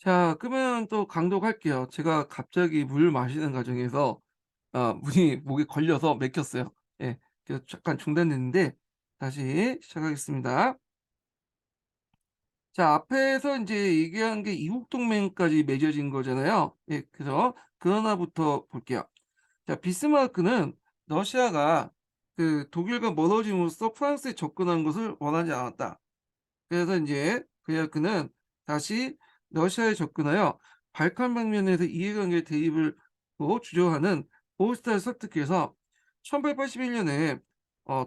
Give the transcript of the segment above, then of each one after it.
자, 그러면 또 강독할게요. 제가 갑자기 물 마시는 과정에서 문이 목에 걸려서 막혔어요. 예. 그래서 잠깐 중단됐는데 다시 시작하겠습니다. 자, 앞에서 이제 얘기한 게 이국 동맹까지 맺어진 거잖아요. 예. 그래서 그 하나부터 볼게요. 자, 비스마르크는 러시아가 그 독일과 멀어짐으로써 프랑스에 접근한 것을 원하지 않았다. 그래서 인제 그는 다시 러시아에 접근하여 발칸 방면에서 이해관계 대입을 주저하는 오스트리아를 설득해서 1881 년에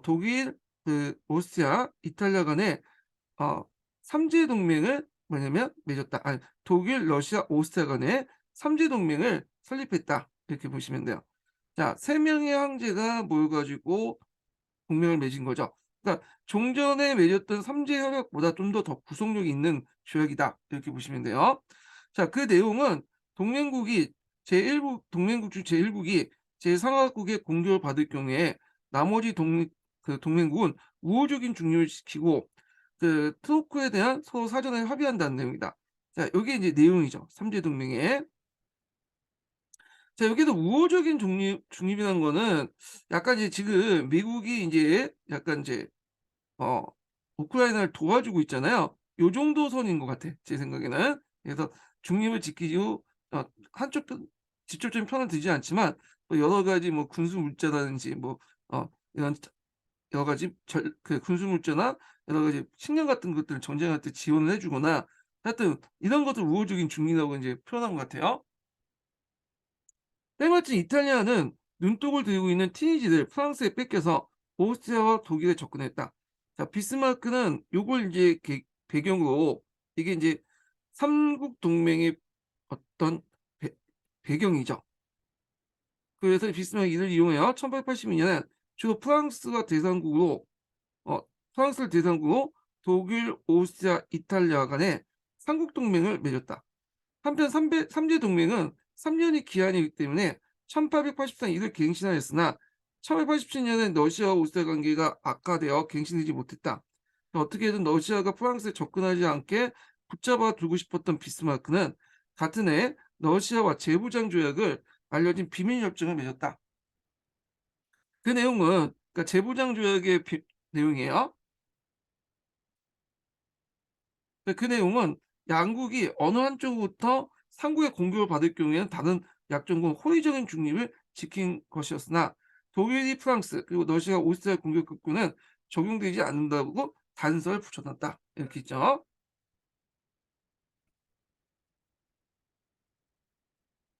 독일, 오스트리아, 이탈리아 간에 어 삼제 동맹을 뭐냐면 맺었다. 아니, 독일, 러시아, 오스트리아 간에 삼제 동맹을 설립했다. 이렇게 보시면 돼요. 자, 세 명의 황제가 모여 가지고 동맹을 맺은 거죠. 그러니까 종전에 맺었던 삼제 협약보다 좀 더 구속력이 있는 조약이다. 이렇게 보시면 돼요. 자, 그 내용은 동맹국이 제1국 동맹국 중 제1국이 제3가국의 공격을 받을 경우에 나머지 동맹국은 우호적인 중립을 지키고 트로크에 대한 서로 사전에 합의한다는 내용이다. 자, 요게 이제 내용이죠. 삼제 동맹의. 자, 여기서 우호적인 중립이라는 거는 약간 이제 지금 미국이 인제 약간 이제 어 우크라이나를 도와주고 있잖아요. 요 정도 선인 것 같아, 제 생각에는. 그래서 중립을 지키고 한쪽 직접적인 편을 들지 않지만 또 여러 가지 뭐 군수 물자라든지 뭐 이런 여러 가지 군수 물자나 여러 가지 식량 같은 것들을 전쟁할 때 지원을 해 주거나 하여튼 이런 것들 우호적인 중립이라고 인제 표현한 것 같아요. 때마침 이탈리아는 눈독을 들고 있는 티니지를 프랑스에 뺏겨서 오스트리아와 독일에 접근했다. 자, 비스마르크는 요걸 이제 배경으로 이게 이제 삼국 동맹의 어떤 배경이죠. 그래서 비스마르크 이를 이용해서 1882년에 주로 어, 프랑스를 대상국으로 독일, 오스트리아, 이탈리아 간에 삼국 동맹을 맺었다. 한편 삼제 동맹은 3년이 기한이기 때문에 1884년 이를 갱신하였으나 1887년에 러시아와 오스트리아 관계가 악화되어 갱신되지 못했다. 어떻게든 러시아가 프랑스에 접근하지 않게 붙잡아 두고 싶었던 비스마르크는 같은 해 러시아와 재무장 조약을 알려진 비밀 협정을 맺었다. 그 내용은 그러니까 재무장 조약의 내용이에요. 그 내용은 양국이 어느 한쪽으로부터 상국의 공격을 받을 경우에는 다른 약정권 호의적인 중립을 지킨 것이었으나 독일이 프랑스 그리고 러시아가 오스트리아 공격국군은 적용되지 않는다고 단서를 붙여놨다. 이렇게 있죠.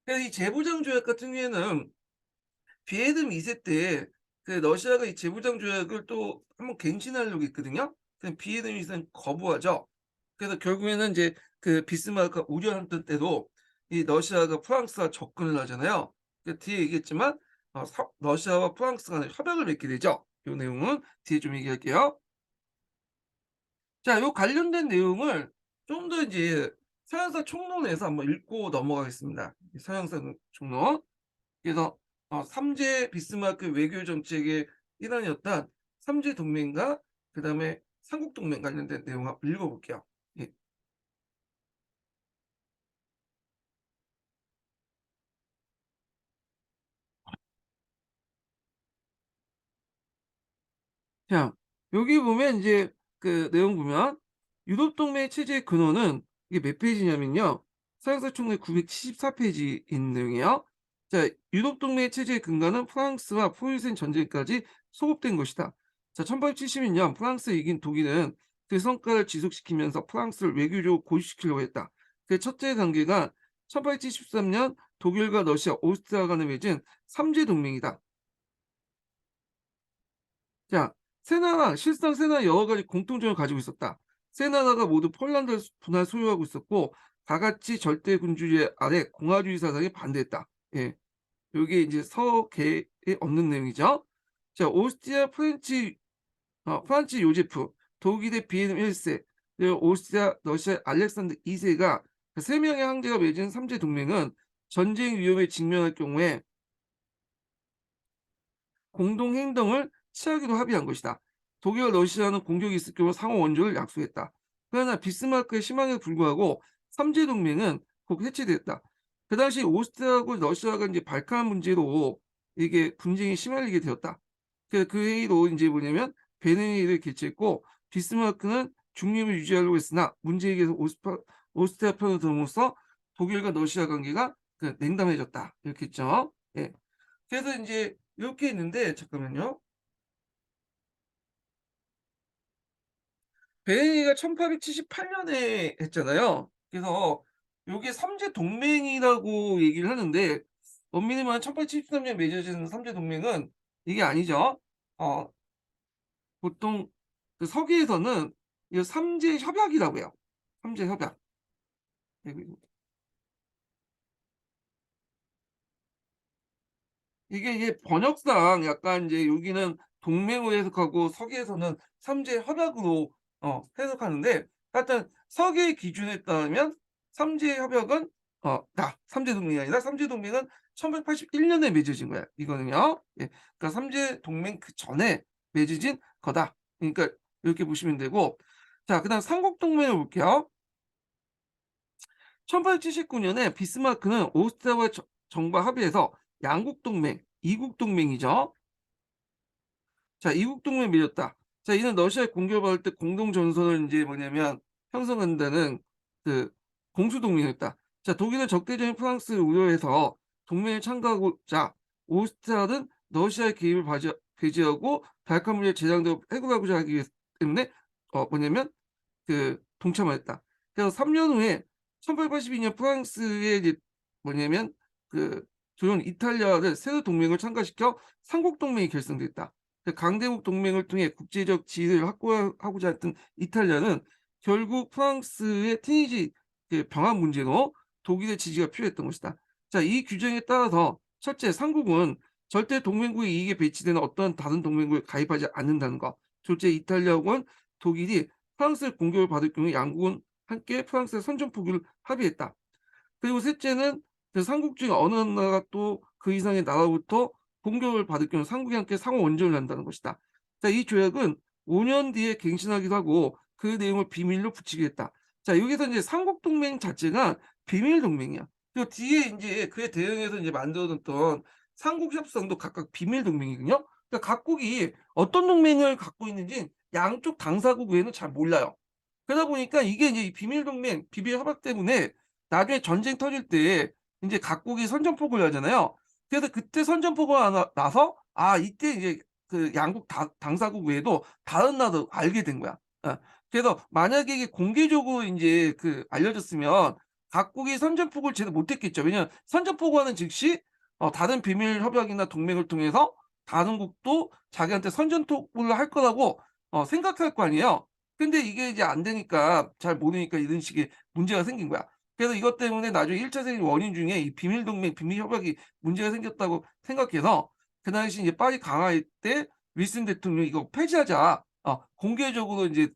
그래서 이 재무장 조약 같은 경우에는 비에듬 2세 때 러시아가 이 재무장 조약을 또 한번 갱신하려고 했거든요. 비에듬 2세는 거부하죠. 그래서 결국에는 이제 비스마르크가 우려했던 때도 이 러시아가 프랑스와 접근을 하잖아요. 뒤에 얘기했지만 러시아와 프랑스 간에 협약을 맺게 되죠. 요 내용은 뒤에 좀 얘기할게요. 자, 요 관련된 내용을 좀 더 이제 서양사 총론에서 한번 읽고 넘어가겠습니다. 서양사 총론. 그래서 삼제 비스마르크 외교 정책의 일환이었던 삼제 동맹과 그다음에 삼국 동맹 관련된 내용 한번 읽어 볼게요. 예. 자, 여기 보면 이제 내용 보면 유럽 동맹 체제의 근원은 이게 몇 페이지냐면요. 서양사 총론 974 페이지인 내용이에요. 자, 유럽 동맹 체제의 근간은 프랑스와 포유센 전쟁까지 소급된 것이다. 자, 1872년 프랑스에 이긴 독일은 그 성과를 지속시키면서 프랑스를 외교적으로 고립시키려고 했다. 그 첫째 단계가 1873년 독일과 러시아, 오스트리아 간에 맺은 삼제 동맹이다. 자, 실상 세 나라 여러 가지 공통점을 가지고 있었다. 세 나라가 모두 폴란드 분할 소유하고 있었고 다 같이 절대 군주제 아래 공화주의 사상에 반대했다. 예. 요게 이제 서계에 없는 내용이죠. 자, 오스트리아 프란츠 요제프, 독일의 비헬름 1세, 그리고 오스트리아 러시아 알렉산더 2세가 세 명의 황제가 맺은 삼제 동맹은 전쟁 위험에 직면할 경우에 공동 행동을 취하기로 합의한 것이다. 독일과 러시아는 공격이 있을 경우 상호 원조를 약속했다. 그러나 비스마르크의 희망에 불구하고 삼재 동맹은 곧 해체되었다. 그 당시 오스트리아하고 러시아가 이제 발칸 문제로 이게 분쟁이 심화되게 되었다. 그 회의로 이제 뭐냐면 베른 회의를 개최했고 비스마르크는 중립을 유지하려고 했으나 문제 해결에서 오스트리아 편을 들음으로써 독일과 러시아 관계가 냉담해졌다. 이렇게 했죠. 예. 그래서 이제 이렇게 했는데 잠깐만요. 베른리가 1878년에 했잖아요. 그래서 요게 삼재 동맹이라고 얘기를 하는데 엄밀히 말하면 1873년에 맺어진 삼재 동맹은 이게 아니죠. 어 보통 그 서기에서는 이 삼재 협약이라고 해요. 삼재 협약. 이게 번역상 약간 이제 여기는 동맹으로 해석하고 서기에서는 삼재 협약으로 해석하는데 하여튼 서기의 기준에 따르면 삼재 협약은 삼재 동맹이 아니라 삼재 동맹은 1181년에 맺어진 거야 이거는요. 예. 그러니까 삼재 동맹 그 전에 맺어진 거다. 그러니까 이렇게 보시면 되고 자 그다음 삼국 동맹을 볼게요. 1879년에 비스마르크는 오스트리아와 정부와 합의해서 양국 동맹, 이국 동맹이죠. 자, 이국 동맹을 맺었다. 자, 이는 러시아에 공격을 받을 때 공동 전선을 인제 뭐냐면 형성한다는 그 공수 동맹이었다. 자, 독일은 적대적인 프랑스를 우려해서 동맹에 참가하고자 오스트리아는 러시아의 개입을 배제하고 발칸 문제 재정도 해결하고자 하기 위해 때문에 뭐냐면 동참하였다. 그래서 3년 후에 1882년 프랑스의 이제 뭐냐면 그 조선 이탈리아를 새로 동맹을 참가시켜 삼국 동맹이 결성됐다. 강대국 동맹을 통해 국제적 지위를 확보하고자 했던 이탈리아는 결국 프랑스의 티니지 병합 문제로 독일의 지지가 필요했던 것이다. 자, 이 규정에 따라서 첫째, 삼국은 절대 동맹국의 이익에 배치되는 어떤 다른 동맹국에 가입하지 않는다는 것. 둘째, 이탈리아군 독일이 프랑스의 공격을 받을 경우 양국은 함께 프랑스의 선전 포기를 합의했다. 그리고 셋째는 삼국 중에 어느 나라가 또 그 이상의 나라로부터 공격을 받을 경우 삼국이 함께 상호 원전을 한다는 것이다. 자, 이 조약은 5년 뒤에 갱신하기도 하고 그 내용을 비밀로 붙이기도 했다. 자, 여기서 이제 삼국 동맹 자체가 비밀 동맹이야. 그리고 뒤에 이제 그에 대응해서 이제 만들어졌던 삼국 협상도 각각 비밀 동맹이거든요. 그러니까 각국이 어떤 동맹을 갖고 있는지 양쪽 당사국 외에는 잘 몰라요. 그러다 보니까 이게 이제 이 비밀 동맹, 비밀 협약 때문에 나중에 전쟁 터질 때 인제 각국이 선전포고를 하잖아요. 그래서 그때 선전포고가 나서 이때 이제 그 양국 당사국 외에도 다른 나라도 알게 된 거야. 그래서 만약에 이게 공개적으로 인제 알려졌으면 각국이 선전포고를 제대로 못 했겠죠. 왜냐하면 선전포고하는 즉시 다른 비밀 협약이나 동맹을 통해서 다른 국도 자기한테 선전포고를 할 거라고 생각할 거 아니에요. 근데 이게 이제 안 되니까 잘 모르니까 이런 식의 문제가 생긴 거야. 그래서 이것 때문에 나중에 1차 세계 원인 중에 이 비밀 동맹, 비밀 협약이 문제가 생겼다고 생각해서 그 당시 이제 파리 강화회 때 윌슨 대통령이 "이거 폐지하자. 공개적으로 인제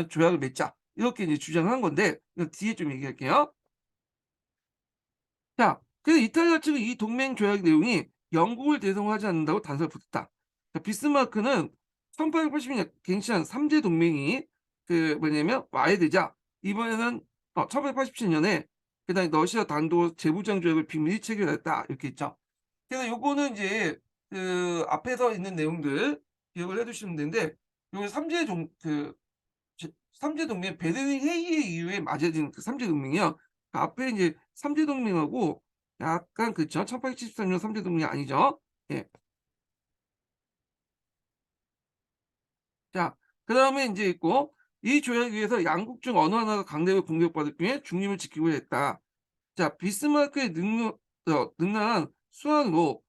조약을 맺자." 이렇게 이제 주장을 한 건데 이거 뒤에 좀 얘기할게요. 자, 그래서 이탈리아 측은 이 동맹 조약 내용이 영국을 대상으로 하지 않는다고 단서를 붙였다. 자, 비스마르크는 1882년 갱신한 삼재 동맹이 와해되자 이번에는 1887년에 그다음에 러시아 단독 재무장 조약을 비밀히 체결했다 이렇게 했죠. 그래서 요거는 이제 앞에서 있는 내용들 기억을 해 두시면 되는데 요 삼재 종 그 삼재 동맹 베르린 회의 이후에 맺어진 그 삼재 동맹이요. 그 앞에 인제 삼재 동맹하고 약간 그쵸. 1873년 삼재 동맹이 아니죠. 예. 자 그다음에 인제 있고 이 조약에 의해서 양국 중 어느 하나가 강대국에 공격받을 경우에 중립을 지키고자 했다. 자 비스마르크의 능란한 수완으로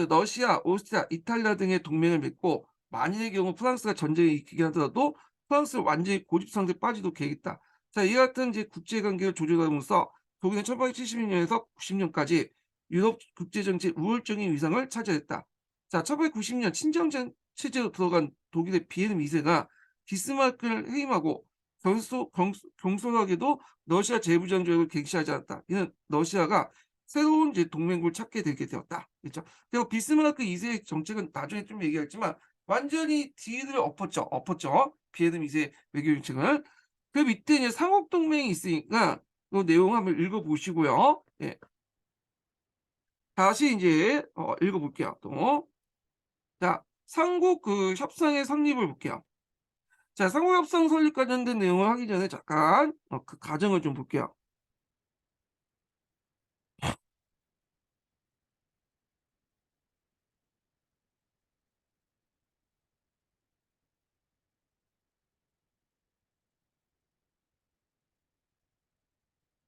러시아, 오스트리아, 이탈리아 등의 동맹을 맺고 만일의 경우 프랑스가 전쟁에 이기게 하더라도 프랑스를 완전히 고립 상태에 빠지도록 계획했다. 자 이와 같은 이제 국제 관계를 조절함으로써 독일은 1870년에서 90년까지 유럽 국제 정치의 우월적인 위상을 차지했다. 자 1890년 친정전 체제로 들어간 독일의 비에른 2세가 비스마르크를 해임하고 경솔하게도 러시아 재무장 조약을 갱신하지 않았다. 이는 러시아가 새로운 이제 동맹국을 찾게 되게 되었다. 그렇죠. 그리고 비스마르크 2세의 정책은 나중에 좀 얘기하겠지만 완전히 뒤를 엎었죠. 비에른 2세 외교 정책을. 그 밑에 이제 삼국 동맹이 있으니까 그 내용 한번 읽어보시고요. 예. 다시 이제 읽어볼게요. 또. 자, 삼국 그 협상의 성립을 볼게요. 자, 삼국 협상 설립 관련된 내용을 하기 전에 잠깐 그 과정을 좀 볼게요.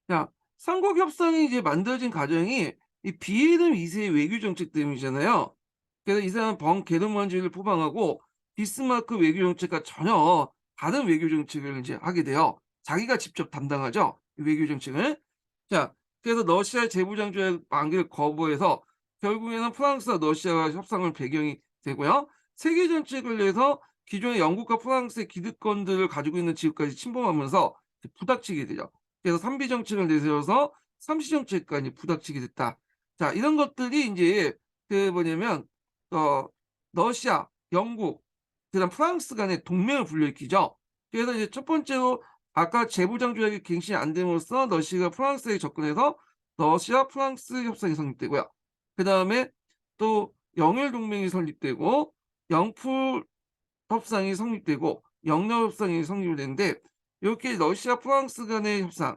자, 삼국 협상이 이제 만들어진 과정이 이 비에름 2세의 외교 정책 때문이잖아요. 그래서 이 사람은 번게르만주의를 포방하고 비스마르크 외교 정책과 전혀 다른 외교 정책을 이제 하게 돼요. 자기가 직접 담당하죠, 이 외교 정책을. 자, 그래서 러시아의 재무장 조약 만기를 거부해서 결국에는 프랑스와 러시아와 협상을 배경이 되고요. 세계 정책을 위해서 기존의 영국과 프랑스의 기득권들을 가지고 있는 지역까지 침범하면서 부닥치게 되죠. 그래서 삼비 정책을 내세워서 삼시 정책까지 부닥치게 됐다. 자, 이런 것들이 이제 그 뭐냐면 어 러시아, 영국, 그다음 프랑스 간의 동맹을 불러일으키죠. 그래서 이제 첫 번째로 아까 재무장 조약이 갱신이 안 됨으로써 러시아가 프랑스에 접근해서 러시아 프랑스 협상이 성립되고요. 그다음에 또 영일 동맹이 설립되고 영풀 협상이 성립되고 영러 협상이 성립이 되는데, 이렇게 러시아 프랑스 간의 협상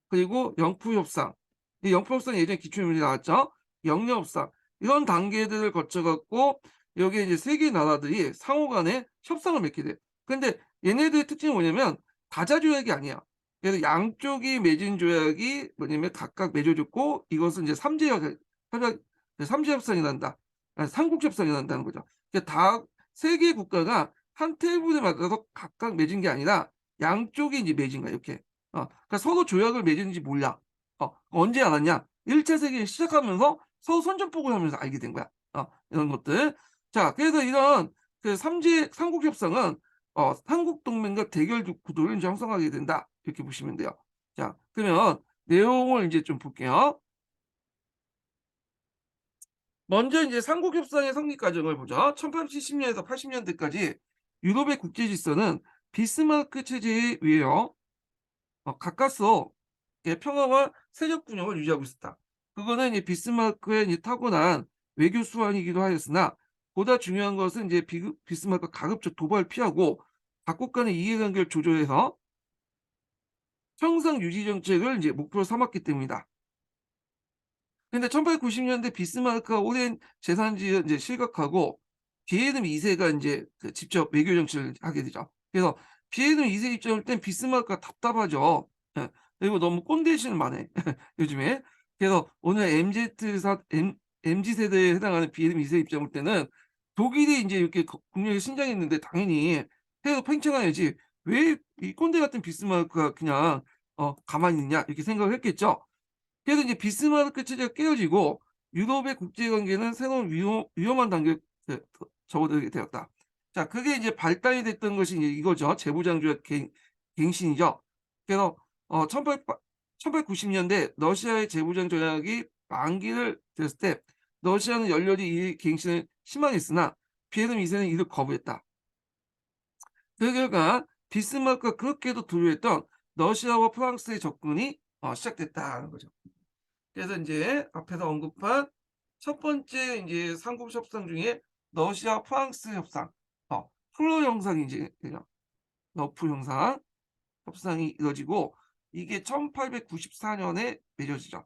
그리고 영프 협상, 이 영프 협상 예전에 기초문제 나왔죠. 영려 협상, 이런 단계들을 거쳐 갖고 여기에 이제 세 개 나라들이 상호 간에 협상을 맺게 돼요. 근데 얘네들의 특징이 뭐냐면 다자 조약이 아니야. 그래서 양쪽이 맺은 조약이 뭐냐면 각각 맺어줬고 이것은 이제 협약, 삼재 협상이 난다. 아니, 삼국 협상이 난다는 거죠. 그러니까 다 세 개 국가가 한 테이블에 맞아서 각각 맺은 게 아니라 양쪽이 이제 맺은 거야, 이렇게. 그러니까 서로 조약을 맺은지 몰라. 언제 알았냐? 1차 세계를 시작하면서 서로 선전포고를 하면서 알게 된 거야. 이런 것들. 자, 그래서 이런 그 삼국 협상은 삼국 동맹과 대결 구도를 이제 형성하게 된다. 이렇게 보시면 돼요. 자, 그러면 내용을 이제 좀 볼게요. 먼저 이제 삼국 협상의 성립 과정을 보죠. 1870년에서 80년대까지 유럽의 국제 질서는 비스마르크 체제에 의해요. 가까스로 평화와 세력 균형을 유지하고 있었다. 그거는 이제 비스마르크의 이 타고난 외교 수완이기도 하였으나 보다 중요한 것은 이제 비스마르크가 가급적 도발을 피하고 각국 간의 이해관계를 조절해서 평상 유지 정책을 이제 목표로 삼았기 때문이다. 근데 1890년대 비스마르크가 오랜 재산지를 이제 실각하고 비에름 2세가 이제 그 직접 외교 정책을 하게 되죠. 그래서 비에름 2세 입장일 땐 비스마르크가 답답하죠. 예. 그리고 너무 꼰대 짓을 많이 해 요즘에. 그래서 오늘 MZ 세대에 해당하는 비에름 2세 입장 볼 때는 독일이 인제 이렇게 국력이 신장했는데 당연히 해서 팽창해야지 '왜 이 꼰대 같은 비스마르크가 그냥 가만히 있냐.' 이렇게 생각을 했겠죠. 그래서 이제 비스마르크 체제가 깨어지고 유럽의 국제 관계는 새로운 위험한 단계에 접어들게 되었다. 자, 그게 이제 발단이 됐던 것이 이제 이거죠. 재무장조약 갱신이죠. 그래서 1890년대 러시아의 재무장 조약이 만기를 됐을 때 러시아는 열렬히 이 갱신을 희망했으나 비에름 2세는 이를 거부했다. 그 결과 비스마르크가 그렇게도 두려워했던 러시아와 프랑스의 접근이 시작됐다는 거죠. 그래서 인제 앞에서 언급한 첫 번째 인제 삼국 협상 중에 러시아 프랑스 협상, 플러 형상이 이제 되죠. 너프 형상 협상이 이뤄지고 이게 1894년에 맺어지죠.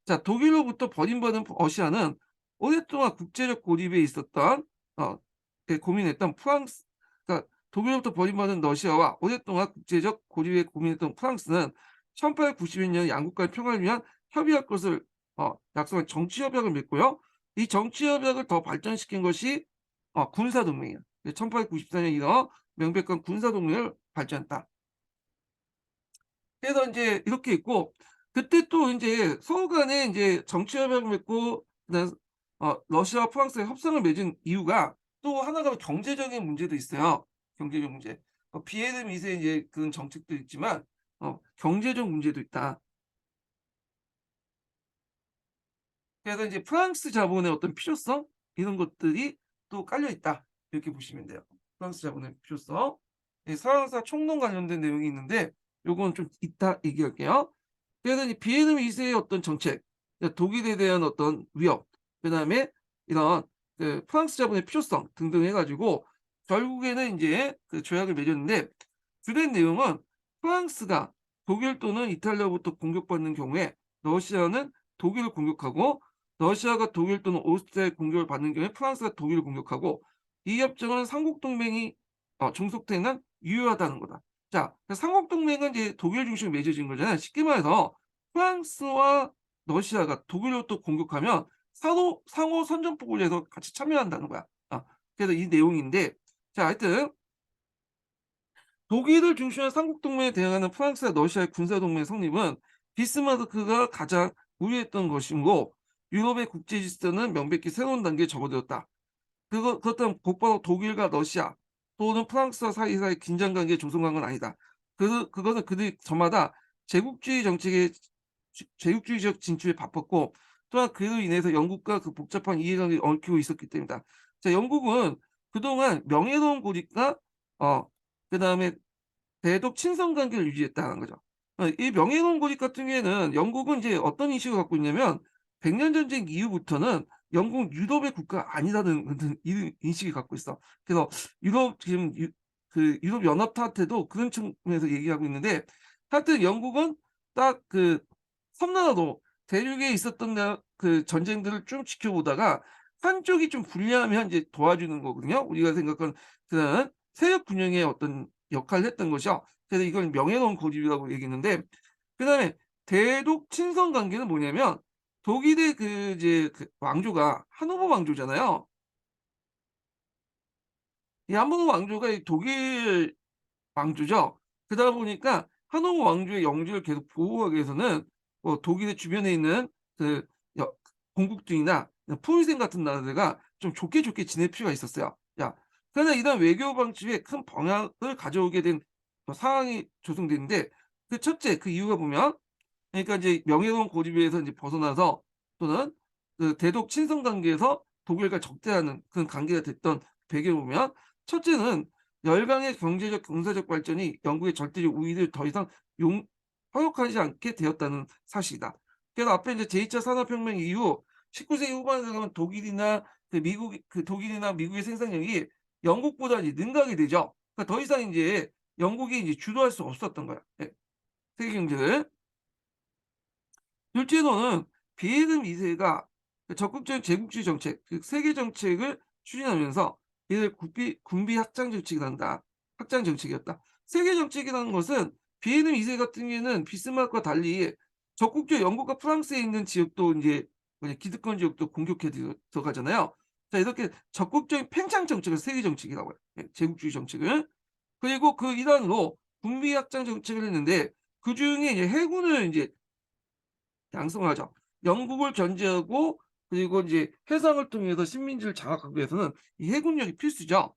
자, 독일로부터 버림받은 러시아는 오랫동안 국제적 고립에 있었던 어 고민했던 프랑스, 그러니까 독일로부터 버림받은 러시아와 오랫동안 국제적 고립에 고민했던 프랑스는 1892년 양국 간 평화를 위한 협의할 것을 약속한 정치 협약을 맺고요. 이 정치 협약을 더 발전시킨 것이 군사 동맹이에요. 1894년 이런 명백한 군사 동맹을 발전했다. 그래서 인제 이렇게 있고 그때 또 인제 서로 간에 인제 정치 협약을 맺고 그다음 러시아와 프랑스의 협상을 맺은 이유가 또 하나가 경제적인 문제도 있어요. 경제적 문제. 비에름 2세 이제 그런 정책도 있지만 경제적 문제도 있다. 그래서 이제 프랑스 자본의 어떤 필요성 이런 것들이 또 깔려 있다. 이렇게 보시면 돼요. 프랑스 자본의 필요성. 예, 서양사 총론 관련된 내용이 있는데 요건 좀 이따 얘기할게요. 그래서 이 비에նում 2세의 어떤 정책, 독일에 대한 어떤 위협, 그다음에 이런 그 프랑스 자본의 필요성 등등 해 가지고 결국에는 인제 그 조약을 맺었는데, 주된 내용은 프랑스가 독일 또는 이탈리아로부터 공격받는 경우에 러시아는 독일을 공격하고, 러시아가 독일 또는 오스트리아의 공격을 받는 경우에 프랑스가 독일을 공격하고, 이 협정은 삼국 동맹이 종속되는 한 유효하다는 거다. 자, 삼국 동맹은 이제 독일 중심으로 맺어진 거잖아요. 쉽게 말해서 프랑스와 러시아가 독일로부터 공격하면 상호 선전포고를 해서 같이 참여한다는 거야. 그래서 이 내용인데, 자, 하여튼 독일을 중심으로 삼국 동맹에 대항하는 프랑스와 러시아의 군사 동맹 성립은 비스마르크가 가장 우려했던 것이고, 유럽의 국제 질서는 명백히 새로운 단계에 접어들었다. 그렇다면 곧바로 독일과 러시아 또는 프랑스와 사이사이 긴장 관계에 조성한 건 아니다. 그것은 그들이 저마다 제국주의적 진출에 바빴고, 또한 그로 인해서 영국과 그 복잡한 이해관계를 얽히고 있었기 때문이다. 자, 영국은 그동안 명예로운 고립과 어 그다음에 대독 친선 관계를 유지했다는 거죠. 이 명예로운 고립 같은 경우에는 영국은 이제 어떤 인식을 갖고 있냐면, 백년 전쟁 이후부터는 영국은 유럽의 국가가 아니라는 그런 인식을 갖고 있어. 그래서 유럽 지금 유럽 연합한테도 그런 측면에서 얘기하고 있는데, 하여튼 영국은 딱 그 섬나라도 대륙에 있었던 그 전쟁들을 쭉 지켜보다가 한쪽이 좀 불리하면 이제 도와주는 거거든요. 우리가 생각하는 그런 세력 균형의 어떤 역할을 했던 것이요. 그래서 이걸 명예로운 고집이라고 얘기했는데, 그다음에 대독 친선 관계는 뭐냐면, 독일의 그 이제 그 왕조가 하노버 왕조잖아요. 이 하노버 왕조가 이 독일 왕조죠. 그러다 보니까 하노버 왕조의 영주를 계속 보호하기 위해서는 독일의 주변에 있는 그 여 공국주의나 프로이센 같은 나라들과 좀 좋게 지낼 필요가 있었어요. 그러나 이런 외교 방침에 큰 방향을 가져오게 된 상황이 조성됐는데, 그 첫째 그 이유가 보면, 그러니까 이제 명예로운 고집에서 이제 벗어나서, 또는 그 대독 친선 관계에서 독일과 적대하는 그런 관계가 됐던 배경을 보면, 첫째는 열강의 경제적 군사적 발전이 영국의 절대적 우위를 더 이상 용 허용하지 않게 되었다는 사실이다. 그래서 앞에 이제 제2차 산업혁명 이후 19 세기 후반에 들어가면 독일이나 미국의 생산력이 영국보다 이제 능가하게 되죠. 그러니까 더 이상 인제 영국이 이제 주도할 수 없었던 거야, 세계 경제를. 둘째로는 비에름 2세가 그 적극적인 제국주의 정책, 즉 세계 정책을 추진하면서 이를 군비 확장 정책이란다. 확장 정책이었다. 세계 정책이라는 것은 비에름 2세 같은 경우에는 비스마르크와 달리 적극적으로 영국과 프랑스에 있는 지역도 인제 기득권 지역도 공격해 들어가잖아요. 자, 이렇게 적극적인 팽창 정책을 세계 정책이라고 해요. 제국주의 정책을. 그리고 그 일환으로 군비 확장 정책을 했는데, 그중에 이제 해군을 인제 양성하죠. 영국을 견제하고, 그리고 이제 해상을 통해서 식민지를 장악하기 위해서는 이 해군력이 필수죠.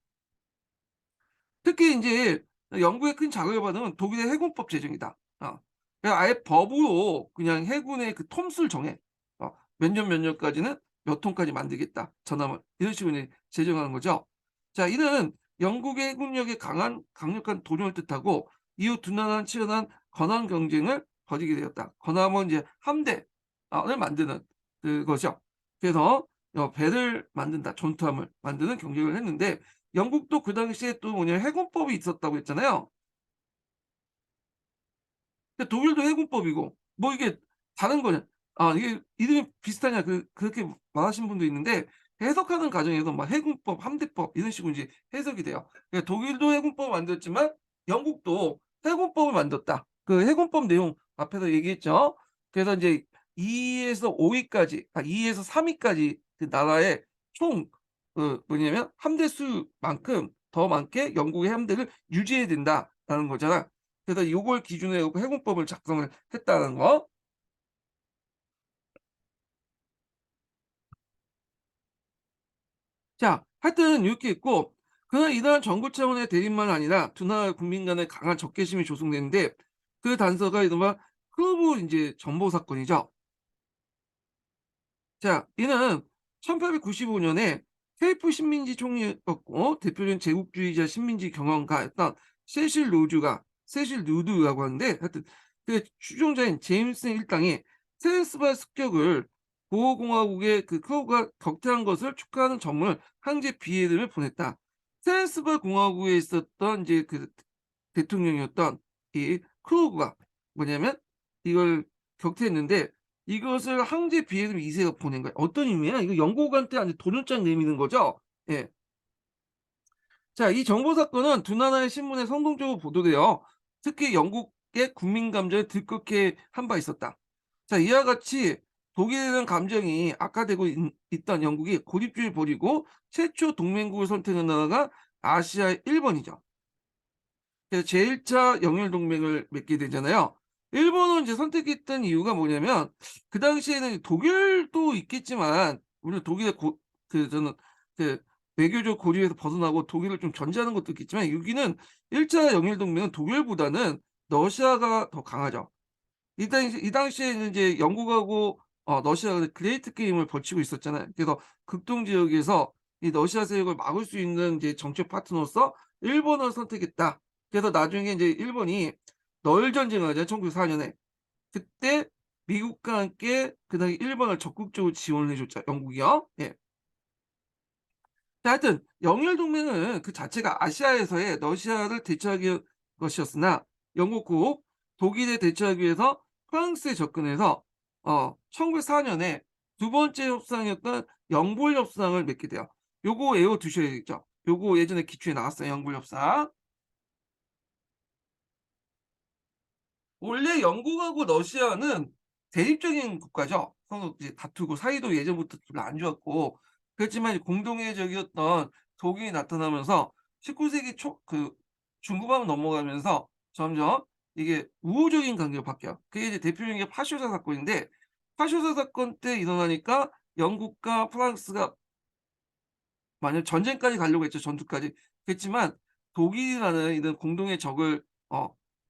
특히 인제 영국의 큰 자극을 받으면 독일의 해군법 제정이다. 그냥 아예 법으로 그냥 해군의 그 톤수를 정해. 몇 년까지는 몇 톤까지 만들겠다, 전함을. 이런 식으로 이제 제정하는 거죠. 자, 이는 영국의 해군력의 강력한 도전을 뜻하고, 이후 두 나라는 치열한 건함 경쟁을 벌이게 되었다. 건함은 이제 함대 를 만드는 그거죠. 그래서 배를 만든다, 전투함을 만드는 경쟁을 했는데, 영국도 그 당시에 또 뭐냐면 해군법이 있었다고 했잖아요. 근데 독일도 해군법이고 뭐 이게 다른 거냐, 이게 이름이 비슷하냐, 그렇게 말하시는 분도 있는데, 해석하는 과정에서 막 해군법, 함대법 이런 식으로 이제 해석이 돼요. 그러니까 독일도 해군법을 만들었지만 영국도 해군법을 만들었다. 그 해군법 내용 앞에서 얘기했죠. 그래서 인제 2 에서 5 위까지, 2 에서 3 위까지 그 나라의 총 뭐냐면 함대 수만큼 더 많게 영국의 함대를 유지해야 된다라는 거잖아. 그래서 요걸 기준으로 해 갖고 해군법을 작성을 했다는 거. 자, 하여튼 요렇게 있고, 그러나 이러한 정부 차원의 대립만 아니라 두 나라 국민 간의 강한 적개심이 조성되는데, 그 단서가 이른바 흐브 인제 전보 사건이죠. 자, 이는 1895 년에 테이프 식민지 총리였고 대표적인 제국주의자 식민지 경영가였던 세실 루드라고 하는데, 하여튼 그 추종자인 제임스 일당이 트랜스바 습격을 보호공화국의 그 크로우가 격퇴한 것을 축하하는 전문을 황제 비에르를 보냈다. 트랜스바 공화국에 있었던 이제 그 대통령이었던 이 크로우가 뭐냐면 이걸 격퇴했는데 이것을 황제 비에르 2세가 보낸 거야. 어떤 의미야? 이거 영국한테 아주 도련장 내미는 거죠. 예. 자, 이 정보 사건은 두 나라의 신문에 성공적으로 보도되어 특히 영국의 국민 감정을 들끓게 한 바 있었다. 자, 이와 같이 독일에 대한 감정이 악화되고 있던 영국이 고립주의를 버리고 최초 동맹국을 선택한 나라가 아시아의 일본이죠. 그래서 제1차 영일 동맹을 맺게 되잖아요. 일본을 이제 선택했던 이유가 뭐냐면 그 당시에는 독일도 있겠지만 물론 독일의 저는 그 외교적 고립에서 벗어나고 독일을 좀 견제하는 것도 있겠지만 여기는 1차 영일 동맹은 독일보다는 러시아가 더 강하죠. 이 당시에는 이제 영국하고 러시아가 그레이트 게임을 벌이고 있었잖아요. 그래서 극동 지역에서 이 러시아 세력을 막을 수 있는 이제 정책 파트너로서 일본을 선택했다. 그래서 나중에 이제 일본이 널 전쟁을 하잖아요. 1904 년에. 그때 미국과 함께 그 당시 일본을 적극적으로 지원을 해 줬죠, 영국이요. 예. 자, 하여튼 영일 동맹은 그 자체가 아시아에서의 러시아를 대처하기 위한 것이었으나 영국국 독일에 대처하기 위해서 프랑스에 접근해서 1904 년에 두 번째 협상이었던 영불 협상을 맺게 돼요. 요거 외워 두셔야겠죠. 요거 예전에 기출에 나왔어요, 영불 협상. 원래 영국하고 러시아는 대립적인 국가죠. 서로 이제 다투고 사이도 예전부터 별로 안 좋았고 그렇지만 공동의 적이었던 독일이 나타나면서 19세기 초 중후반 넘어가면서 점점 이게 우호적인 관계로 바뀌어요. 그게 이제 대표적인 게 파쇼사 사건인데 파쇼사 사건 때 일어나니까 영국과 프랑스가 만약 전쟁까지 가려고 했죠, 전투까지. 그랬지만 독일이라는 이런 공동의 적을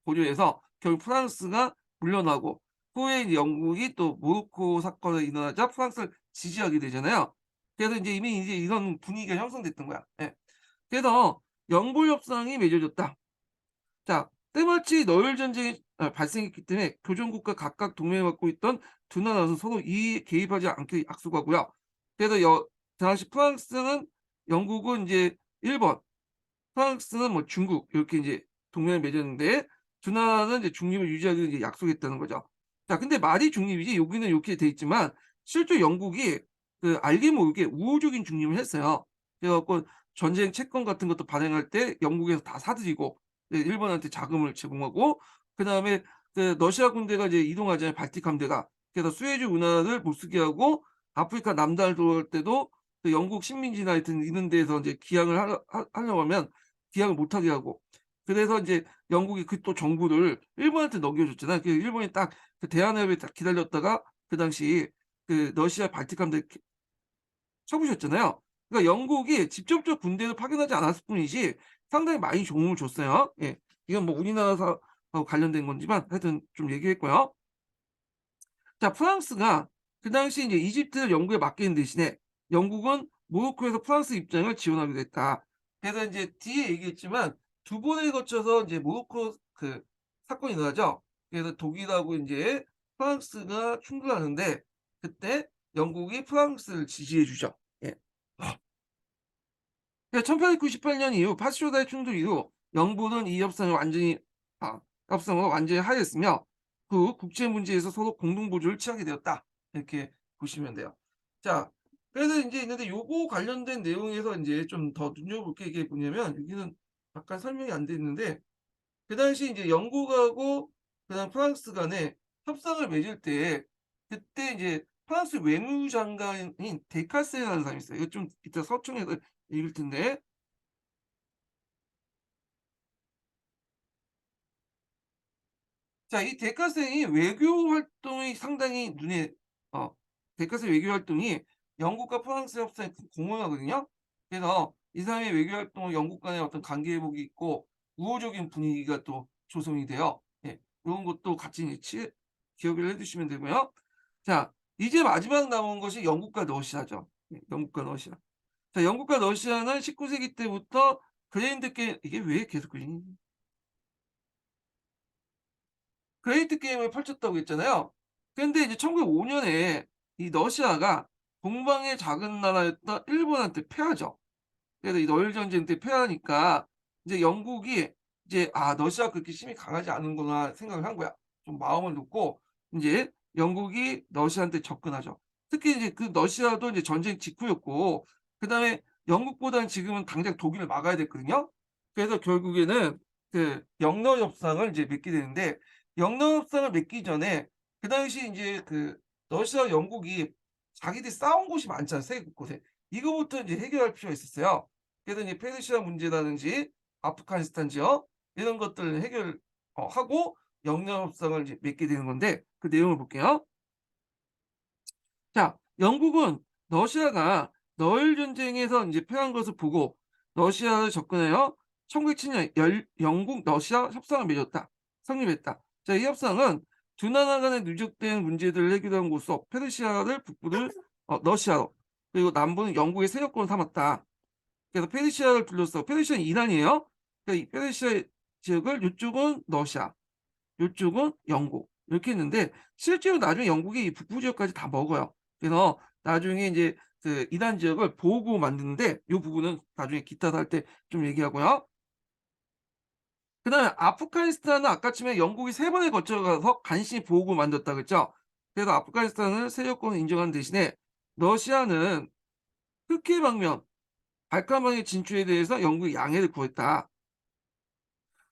고려해서 결국 프랑스가 물러나고 후에 이제 영국이 또 모로코 사건이 일어나자 프랑스를 지지하게 되잖아요. 그래서 인제 이미 이제 이런 분위기가 형성됐던 거야. 예. 그래서 영불 협상이 맺어졌다. 자, 때마치 너일 전쟁이 발생했기 때문에 교전국가 각각 동맹을 갖고 있던 두 나라는 서로 이 개입하지 않기로 약속하고요. 그래서 당시 프랑스는 영국은 인제 일본, 프랑스는 뭐 중국 이렇게 인제 동맹을 맺었는데 두 나라는 이제 중립을 유지하기로 이제 약속했다는 거죠. 자, 근데 말이 중립이지 여기는 이렇게 돼 있지만 실제 영국이 알게 모르게 우호적인 중립을 했어요. 그래 갖고 전쟁 채권 같은 것도 발행할 때 영국에서 다 사들이고 일본한테 자금을 제공하고 그다음에 러시아 군대가 이제 이동하잖아요, 발틱 함대가. 그래서 수에즈 운하를 못 쓰게 하고 아프리카 남단을 들어갈 때도 영국 식민지나 하여튼 이런 데에서 인제 기항을 하려고 하면 기항을 못 하게 하고 그래서 인제 영국이 그 또 정부를 일본한테 넘겨줬잖아요. 그 일본이 딱 대한해협에 딱 기다렸다가 그 당시 러시아 발틱 함대 쳐부셨잖아요. 그러니까 영국이 직접적 군대를 파견하지 않았을 뿐이지 상당히 많이 도움을 줬어요. 예. 이건 뭐 우리나라 하고 관련된 건지만 하여튼 좀 얘기했고요. 자, 프랑스가 그 당시 이제 이집트를 영국에 맡기는 대신에 영국은 모로코에서 프랑스 입장을 지원하게 됐다. 그래서 인제 뒤에 얘기했지만 두 번에 거쳐서 인제 모로코 사건이 일어나죠. 그래서 독일하고 인제 프랑스가 충돌하는데 그때 영국이 프랑스를 지지해 주죠. 예. 1898년 이후 파쇼다의 충돌 이후 영국은 이 협상을 완전히 협상을 완전히 하였으며 그 국제 문제에서 서로 공동 보조를 취하게 되었다. 이렇게 보시면 돼요. 자, 그래서 인제 있는데 요거 관련된 내용에서 인제 좀 더 눈여볼 게 이게 뭐냐면 여기는 약간 설명이 안 돼 있는데 그 당시 인제 영국하고 그다음 프랑스 간에 협상을 맺을 때 그때 이제 프랑스 외무장관인 데카세라는 사람이 있어요. 이거 좀 이따 서충해서 읽을 텐데 자, 이 데카센이 외교 활동이 상당히 눈에 데카센 외교 활동이 영국과 프랑스 협상에 큰 공헌하거든요. 그래서 이 사람의 외교 활동은 영국 간의 어떤 관계 회복이 있고 우호적인 분위기가 또 조성이 돼요. 예. 요런 것도 같이 이제 기억을 해 두시면 되고요. 자, 이제 마지막 남은 것이 영국과 러시아죠. 예, 영국과 러시아. 자, 영국과 러시아는 19 세기 때부터 그랜드 게임 이게 왜 계속 그러니? 그레이트 게임을 펼쳤다고 했잖아요. 근데 이제 1905 년에 이 러시아가 동방의 작은 나라였던 일본한테 패하죠. 그래서 이 러일 전쟁 때 패하니까 이제 영국이 이제 '아 러시아가 그렇게 힘이 강하지 않은구나.' 생각을 한 거야. 좀 마음을 놓고 인제 영국이 러시아한테 접근하죠. 특히 이제 그 러시아도 이제 전쟁 직후였고 그다음에 영국보다는 지금은 당장 독일을 막아야 됐거든요. 그래서 결국에는 그 영러 협상을 이제 맺게 되는데 영러 협상을 맺기 전에 그 당시 인제 그 러시아와 영국이 자기들이 싸운 곳이 많잖아요, 세계 곳곳에. 이거부터 인제 해결할 필요가 있었어요. 그래서 이제 페르시아 문제라든지 아프가니스탄 지역 이런 것들을 해결 하고 영러 협상을 이제 맺게 되는 건데 그 내용을 볼게요. 자, 영국은 러시아가 러일 전쟁에서 인제 패한 것을 보고 러시아를 접근하여 1907년 열 영국 러시아 협상을 맺었다. 성립했다. 자, 이 협상은 두 나라 간의 누적된 문제들을 해결함으로써 페르시아를 북부를 러시아로 그리고 남부는 영국의 세력권으로 삼았다. 그래서 페르시아를 둘러싸고 페르시아는 이란이에요. 그러니까 이 페르시아 지역을 요쪽은 러시아, 요쪽은 영국 이렇게 했는데 실제로 나중에 영국이 이 북부 지역까지 다 먹어요. 그래서 나중에 인제 그 이란 지역을 보호구 만드는데 요 부분은 나중에 기타도 할 때 좀 얘기하고요. 그다음에 아프가니스탄은 아까 치면 영국이 3번에 거쳐 가서 간신히 보호구를 만들었다 그랬죠. 그래서 아프가니스탄을 세력권을 인정하는 대신에 러시아는 흑해 방면 발칸방의 진출에 대해서 영국이 양해를 구했다.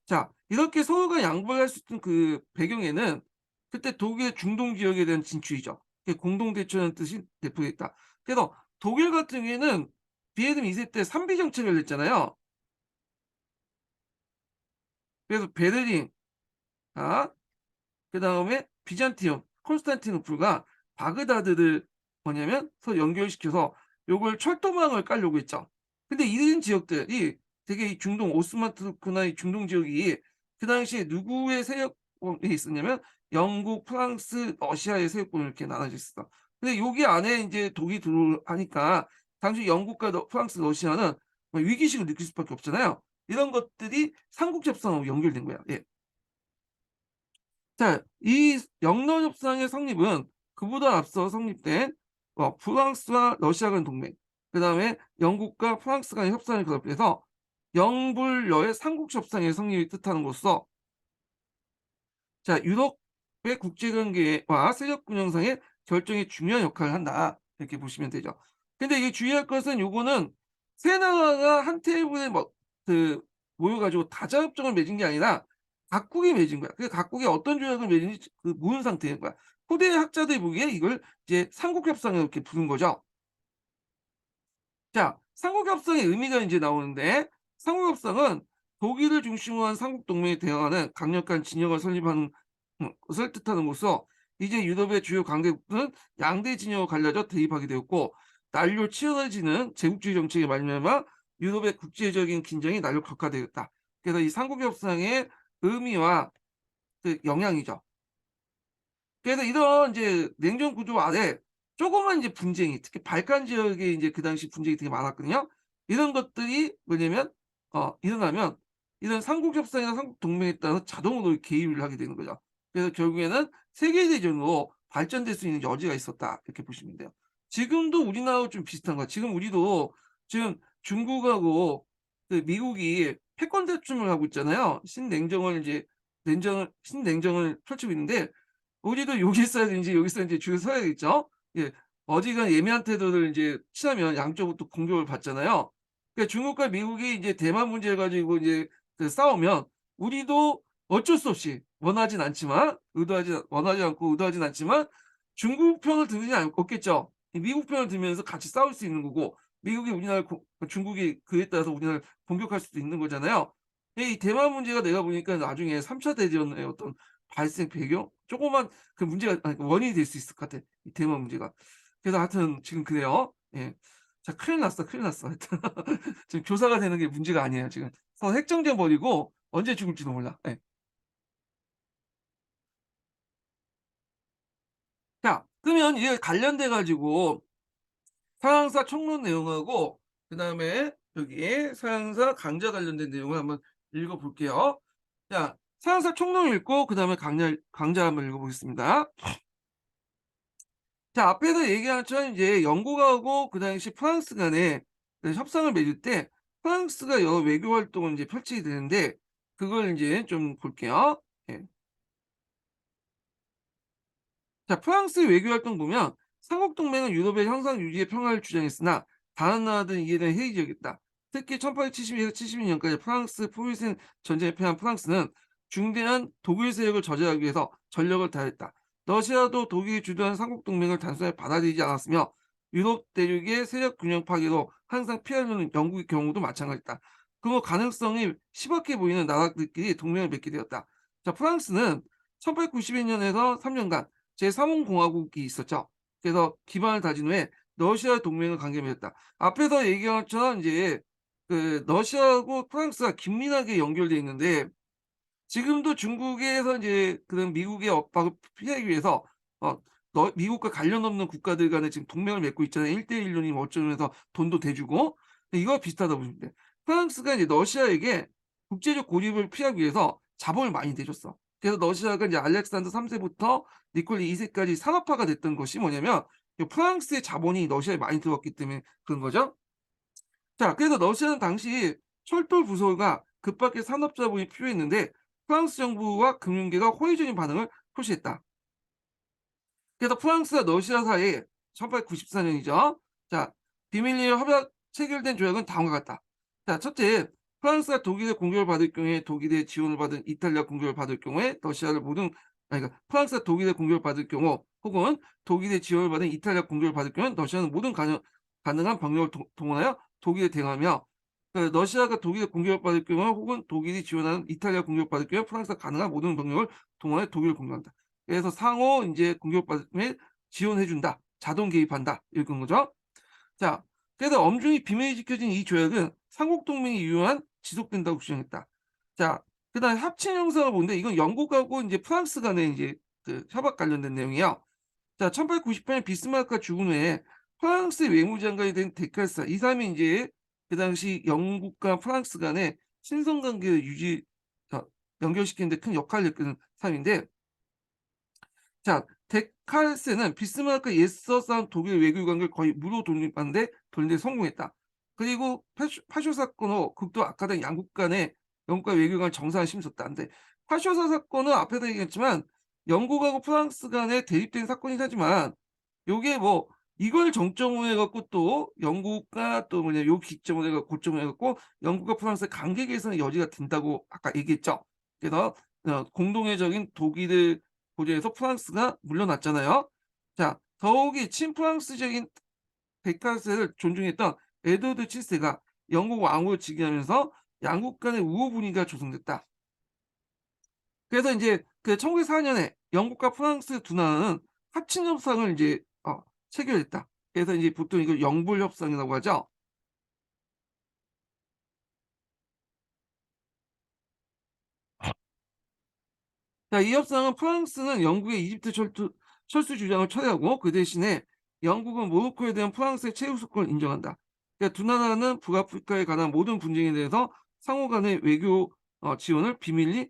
자, 이렇게 서로가 양보를 할 수 있는 그 배경에는 그때 독일의 중동 지역에 대한 진출이죠. 그게 공동 대처라는 뜻이 내포됐다. 그래서 독일 같은 경우에는 비헤름 2세 때 3비 정책을 냈잖아요. 그래서 베를린, 아 그다음에 비잔티움, 콘스탄티노플과 바그다드를 뭐냐면 서로 연결시켜서 요걸 철도망을 깔려고 했죠. 근데 이런 지역들이 되게 이 중동 오스만 투르크나 이 중동 지역이 그 당시에 누구의 세력권에 있었냐면 영국, 프랑스, 러시아의 세력권으로 이렇게 나눠져 있었어. 근데 여기 안에 인제 독이 들어가니까 당시 영국과 프랑스, 러시아는 뭐 위기식을 느낄 수밖에 없잖아요. 이런 것들이 삼국 협상하고 연결된 거야. 예. 자, 이 영러 협상의 성립은 그보다 앞서 성립된 프랑스와 러시아 간 동맹, 그다음에 영국과 프랑스 간의 협상을 결합해서 영불러의 삼국 협상의 성립을 뜻하는 것으로 자, 유럽의 국제 관계와 세력 균형상의 결정에 중요한 역할을 한다. 이렇게 보시면 되죠. 근데 이게 주의할 것은 요거는 세 나라가 한 테이블에 그 모여 가지고 다자협정을 맺은 게 아니라 각국이 맺은 거야. 그 각국이 어떤 조약을 맺은지 그 모른 상태인 거야. 후대 학자들이 보기에 이걸 이제 삼국협상을 이렇게 부른 거죠. 자, 삼국협상의 의미가 인제 나오는데 삼국협상은 독일을 중심으로 한 삼국 동맹에 대항하는 강력한 진영을 설립하는 것을 뜻하는으로써 이제 유럽의 주요 강대국들은 양대 진영으로 갈라져 대립하게 되었고 날로 치열해지는 제국주의 정책에 말미암아 유럽의 국제적인 긴장이 날로 격화되었다. 그래서 이 삼국협상의 의미와 그 영향이죠. 그래서 이런 이제 냉전 구조 아래 조그만 이제 분쟁이 특히 발칸 지역에 이제 그 당시 분쟁이 되게 많았거든요. 이런 것들이 뭐냐면 일어나면 이런 삼국 협상이나 삼국 동맹에 따라서 자동으로 개입을 하게 되는 거죠. 그래서 결국에는 세계 대전으로 발전될 수 있는 여지가 있었다. 이렇게 보시면 돼요. 지금도 우리나라하고 좀 비슷한 거야. 지금 우리도 지금 중국하고 그 미국이 패권 다툼을 하고 있잖아요. 신냉정을 이제 냉정을 신냉정을 펼치고 있는데 우리도 여기 있어야 되는지 여기 있어야 되는지 줄 서야겠죠. 예. 어디가 예민한 태도를 인제 취하면 양쪽으로 또 공격을 받잖아요. 그러니까 중국과 미국이 이제 대만 문제 가지고 이제 그 싸우면 우리도 어쩔 수 없이 원하지 않고 의도하진 않지만 중국 편을 들지 없겠죠. 이 미국 편을 들면서 같이 싸울 수 있는 거고 미국이 우리나라를 중국이 그에 따라서 우리나라를 공격할 수도 있는 거잖아요. 이 대만 문제가 내가 보니까 나중에 3차 대전의 어떤 발생 배경? 조그만 그 문제가 아니 원인이 될 수 있을 것 같아, 이 대만 문제가. 그래서 하여튼 지금 그래요. 예. 자, 큰일 났어, 큰일 났어. 하여튼 지금 교사가 되는 게 문제가 아니에요, 지금. 서로 핵정쟁 벌이고 언제 죽을지도 몰라. 예. 자, 그러면 이게 관련돼 가지고 서양사 총론 내용하고 그다음에 여기 서양사 강좌 관련된 내용을 한번 읽어 볼게요. 자, 사형사 총론 읽고 그다음에 강좌 한번 읽어보겠습니다. 자, 앞에서 얘기한 것처럼 이제 영국하고 그 당시 프랑스 간에 그 협상을 맺을 때 프랑스가 여러 외교 활동을 이제 펼치게 되는데 그걸 이제 좀 볼게요. 예. 자, 프랑스의 외교 활동 보면 삼국 동맹은 유럽의 형상 유지의 평화를 주장했으나 다른 나라들은 이에 대해 회의적이었다. 특히 1872에서 72년까지 프랑스 포위센 전쟁에 패한 프랑스는 중대한 독일 세력을 저지하기 위해서 전력을 다했다. 러시아도 독일이 주도한 삼국 동맹을 단순하게 받아들이지 않았으며 유럽 대륙의 세력 균형 파괴로 항상 피하려는 영국의 경우도 마찬가지다. 그 가능성이 희박해 보이는 나라들끼리 동맹을 맺게 되었다. 자, 프랑스는 1892년에서 3년간 제3공화국이 있었죠. 그래서 기반을 다진 후에 러시아 동맹을 관계 맺었다. 앞에서 얘기한 것처럼 이제 그 러시아하고 프랑스가 긴밀하게 연결돼 있는데 지금도 중국에서 이제 그런 미국의 압박을 피하기 위해서 어 미국과 관련 없는 국가들 간에 지금 동맹을 맺고 있잖아요. 1대1론이 뭐 어쩌면서 돈도 대주고. 이거 비슷하다고 보시면 돼요. 프랑스가 이제 러시아에게 국제적 고립을 피하기 위해서 자본을 많이 대줬어. 그래서 러시아가 이제 알렉산더 3 세부터 니콜 2 세까지 산업화가 됐던 것이 뭐냐면 이 프랑스의 자본이 러시아에 많이 들어왔기 때문에 그런 거죠. 자, 그래서 러시아는 당시 철도 부설과 급박의 산업 자본이 필요했는데 프랑스 정부와 금융계가 호의적인 반응을 표시했다. 그래서 프랑스와 러시아 사이에 1894년이죠. 자, 비밀리에 협약 체결된 조약은 다음과 같다. 자, 첫째, 프랑스가 독일의 공격을 받을 경우에 독일의 지원을 받은 이탈리아 공격을 받을 경우에 러시아를 모든 그러니까 프랑스가 독일의 공격을 받을 경우 혹은 독일의 지원을 받은 이탈리아 공격을 받을 경우는 러시아는 모든 가능한 병력을 동원하여 독일에 대응하며 러시아가 독일의 공격을 받을 경우 혹은 독일이 지원하는 이탈리아 공격을 받을 경우 프랑스가 가능한 모든 병력을 동원해 독일을 공격한다. 그래서 상호 인제 공격받으면 지원해 준다. 자동 개입한다. 이런 거죠. 자, 그래서 엄중히 비밀이 지켜진 이 조약은 삼국 동맹이 유효한 지속된다고 주장했다. 자, 그다음에 합친 형상을 보는데 이건 영국하고 인제 프랑스 간의 인제 그 협약 관련된 내용이에요. 자, 1898년 비스마르크가 죽은 후에 프랑스의 외무장관이 된 데칼스 이 사람이 인제 그 당시 영국과 프랑스 간의 신선 관계를 어 연결시키는 데 큰 역할을 했던 사람인데 자, 데칼세는 비스마르크가 애써 쌓은 독일 외교 관계를 거의 무로 돌리는 데 성공했다. 그리고 파쇼 사건 후 극도 악화된 양국 간의 영국과 외교관을 정상화 심었다. 근데 파쇼사 사건은 앞에도 얘기했지만 영국하고 프랑스 간에 대립된 사건이긴 하지만 요게 뭐 이걸 정점으로 해 갖고 또 영국과 또 뭐냐 요 기점으로 해 갖고 고점으로 해 갖고 영국과 프랑스의 관계 개선의 여지가 된다고 아까 얘기했죠. 그래서 공동회적인 독일을 고려해서 프랑스가 물러났잖아요. 자, 더욱이 친프랑스적인 데카르세를 존중했던 에드워드 7세가 영국 왕후를 즉위하면서 양국 간의 우호 분위기가 조성됐다. 그래서 인제 그 1904년에 영국과 프랑스 두 나라는 합친 협상을 인제 체결했다. 그래서 이제 보통 이걸 영불 협상이라고 하죠. 자, 이 협상은 프랑스는 영국의 이집트 철수 주장을 철회하고 그 대신에 영국은 모로코에 대한 프랑스의 체육수권을 인정한다. 그러니까 두 나라는 북아프리카에 관한 모든 분쟁에 대해서 상호 간의 외교 지원을 비밀리에